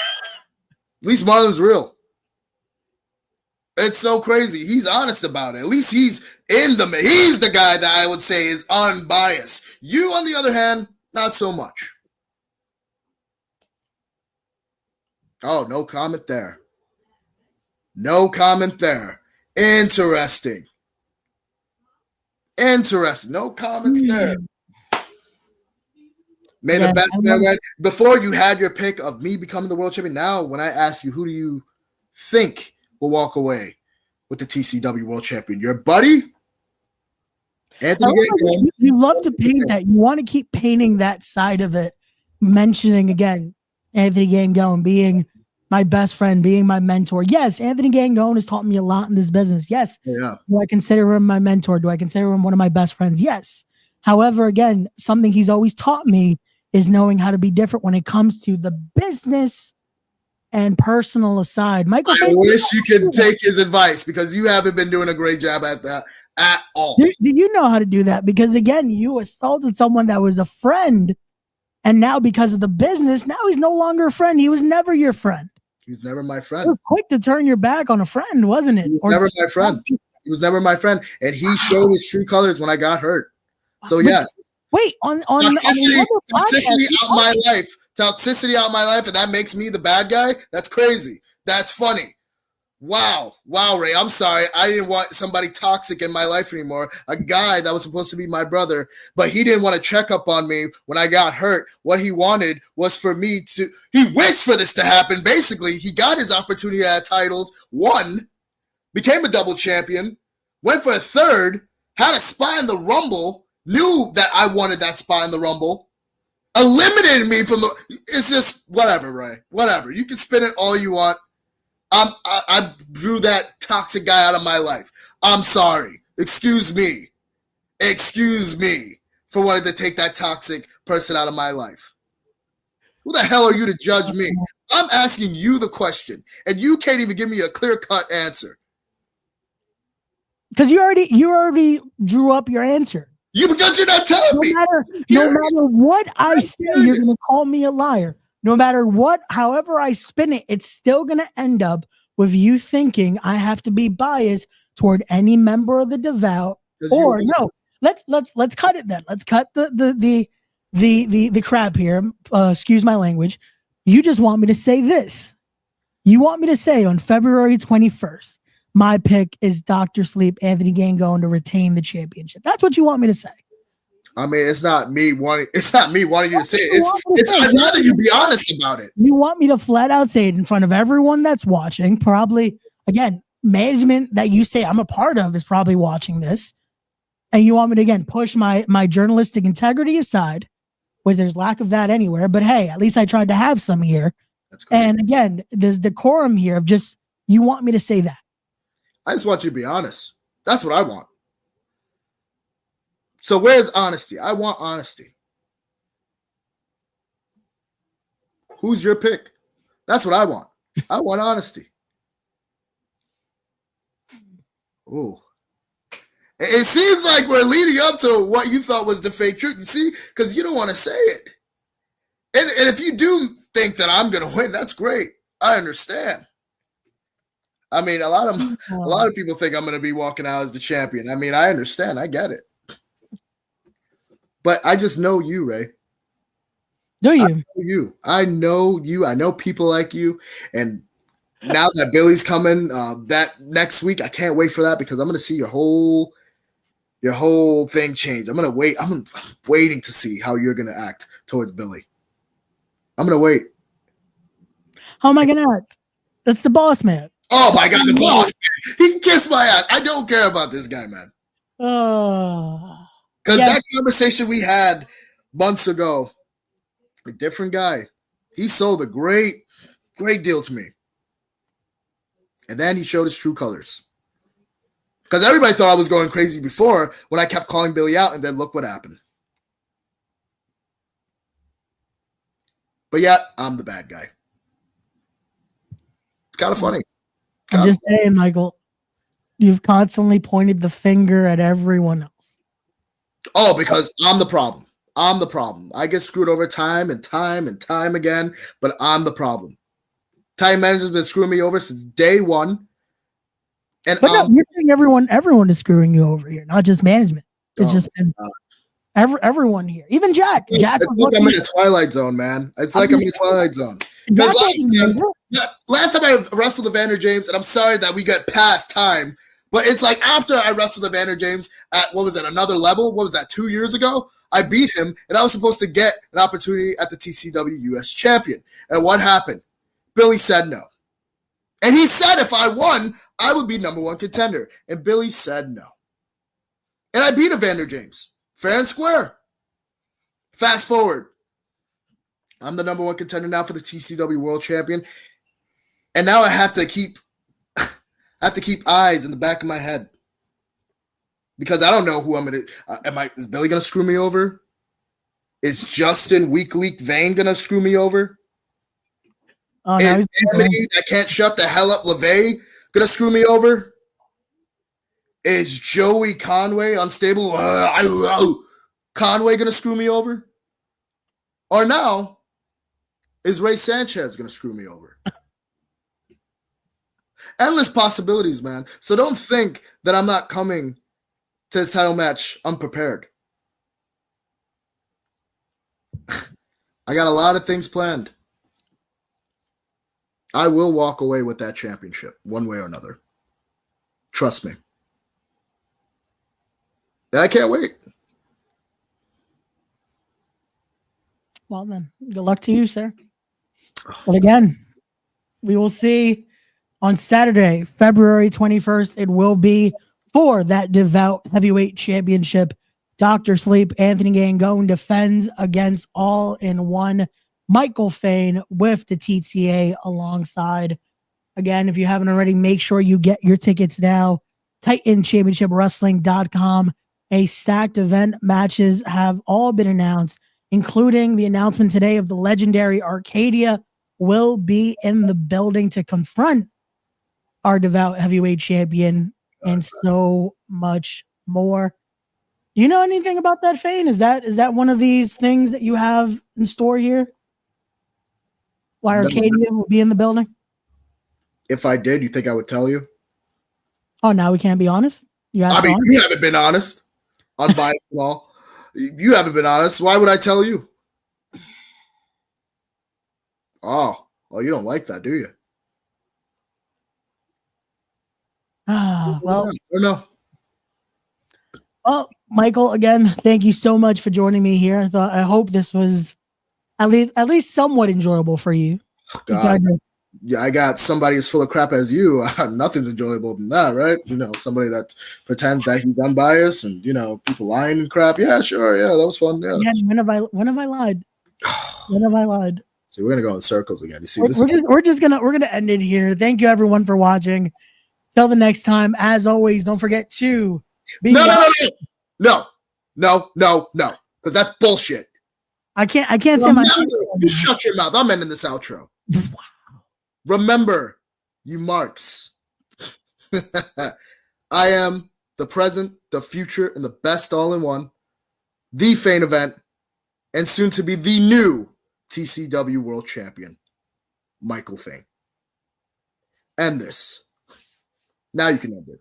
least Marlon's real. It's so crazy. He's honest about it. At least he's the guy that I would say is unbiased. You, on the other hand, not so much. Oh, no comment there. No comment there. Interesting. No comments there. May the best man win. Before you had your pick of me becoming the world champion. Now, when I ask you, who do you think will walk away with the TCW world champion? Your buddy? Anthony Gangone. You love to paint that. You want to keep painting that side of it. Mentioning again, Anthony Gangone being my best friend, being my mentor. Yes, Anthony Gangone has taught me a lot in this business. Yes. Yeah. Do I consider him my mentor? Do I consider him one of my best friends? Yes. However, again, something he's always taught me is knowing how to be different when it comes to the business and personal aside. Michael, I wish you could take his advice because you haven't been doing a great job at that at all. Do you know how to do that? Because again, you assaulted someone that was a friend, and now because of the business, now he's no longer a friend. He was never your friend. He was never my friend. It was quick to turn your back on a friend, wasn't it? He was never my friend. He was never my friend, and he showed his true colors when I got hurt. So yes. Wait, on toxicity out my life, and that makes me the bad guy. That's crazy. That's funny. Wow, Ray. I'm sorry. I didn't want somebody toxic in my life anymore. A guy that was supposed to be my brother, but he didn't want to check up on me when I got hurt. What he wanted was for me to. He wished for this to happen. Basically, he got his opportunity at titles, won, became a double champion, went for a third, had a spot in the Rumble. Knew that I wanted that spot in the Rumble, eliminated me from the. It's just whatever, Ray. Whatever. You can spin it all you want. I drew that toxic guy out of my life. I'm sorry. Excuse me for wanting to take that toxic person out of my life. Who the hell are you to judge me? I'm asking you the question, and you can't even give me a clear-cut answer. Because you already drew up your answer. Because you're not telling me. No matter what I say, you're going to call me a liar. No matter what, however I spin it, it's still going to end up with you thinking I have to be biased toward any member of the devout. Or no, let's cut it then. Let's cut the crap here. Excuse my language. You just want me to say this. You want me to say on February 21st, my pick is Dr. Sleep, Anthony Gangone to retain the championship. That's what you want me to say. I mean, it's not me wanting you to say it. I'd rather you be honest about it. You want me to flat out say it in front of everyone that's watching. Probably, again, management that you say I'm a part of is probably watching this. And you want me to, again, push my journalistic integrity aside, which there's lack of that anywhere. But hey, at least I tried to have some here. That's cool. And again, there's decorum here of just, you want me to say that. I just want you to be honest. That's what I want. So where's honesty? I want honesty. Who's your pick? That's what I want. I want honesty. Ooh. It seems like we're leading up to what you thought was the fake truth. You see? Because you don't want to say it. And if you do think that I'm going to win, that's great. I understand. I mean, a lot of people think I'm going to be walking out as the champion. I mean, I understand. I get it. But I just know you, Ray. Do you? I know you. I know people like you. And now that Billy's coming that next week, I can't wait for that because I'm going to see your whole thing change. I'm waiting to see how you're going to act towards Billy. I'm going to wait. How am I going to act? That's the boss man. Oh, my God, the boss man. He can kiss my ass. I don't care about this guy, man. Oh. Because that conversation we had months ago, A different guy. He sold a great deal to me. And then he showed his true colors. Because everybody thought I was going crazy before when I kept calling Billy out, and then look what happened. But yet, I'm the bad guy. It's kind of funny. I'm just saying, Michael, you've constantly pointed the finger at everyone else. Oh, because I'm the problem. I'm the problem. I get screwed over time and time and time again, but I'm the problem. Time management's been screwing me over since day one. And But no, you're saying everyone is screwing you over here, not just management. It's just been everyone here. Even Jack. Jack it's like I'm in a twilight zone, man. It's like I'm in a twilight zone. Because last time I wrestled Evander James, and I'm sorry that we got past time, but it's like after I wrestled Evander James at, what was it, another level? What was that, 2 years ago? I beat him, and I was supposed to get an opportunity at the TCW US Champion. And what happened? Billy said no. And he said if I won, I would be number one contender. And Billy said no. And I beat Evander James. Fair and square. Fast forward. I'm the number one contender now for the TCW World Champion. And now I have to keep eyes in the back of my head. Because I don't know who I'm going to... Is Billy going to screw me over? Is Justin Weak Vane going to screw me over? Oh, is Amity that can't shut the hell up LeVay going to screw me over? Is Joey Conway unstable? Conway going to screw me over? Or now, is Ray Sanchez going to screw me over? Endless possibilities, man. So don't think that I'm not coming to this title match unprepared. I got a lot of things planned. I will walk away with that championship one way or another. Trust me. And I can't wait. Well, then, good luck to you, sir. But again, we will see on Saturday, February 21st. It will be for that Devout Heavyweight Championship. Dr. Sleep, Anthony Gangone defends against All-in-One Michael Fain with the TTA alongside. Again, if you haven't already, make sure you get your tickets now. TitanChampionshipWrestling.com. A stacked event. Matches have all been announced, including the announcement today of the legendary Arcadia will be in the building to confront our Devout Heavyweight Champion and so much more. Do you know anything about that, Fain? Is that one of these things that you have in store here? Why Arcadia will be in the building? If I did, you think I would tell you? Oh, now we can't be honest? You haven't been honest. Unbiased and all. You haven't been honest. Why would I tell you? Oh, well, you don't like that, do you? Well, no. Well, Michael, again, thank you so much for joining me here. I hope this was at least somewhat enjoyable for you. God. Yeah, I got somebody as full of crap as you. Nothing's enjoyable than that, right? You know, somebody that pretends that he's unbiased and, you know, people lying and crap. Yeah, sure. Yeah, that was fun. Yeah. When have I lied? When have I lied? See, we're gonna go in circles again. You see, we're gonna end it here. Thank you everyone for watching. Till the next time, as always, don't forget to be No, because that's bullshit. I can't say my you shut your mouth. I'm ending this outro. Wow. Remember, you marks. I am the present, the future, and the best all-in-one, the Fain event, and soon to be the new TCW World Champion, Michael Fain. End this. Now you can end it.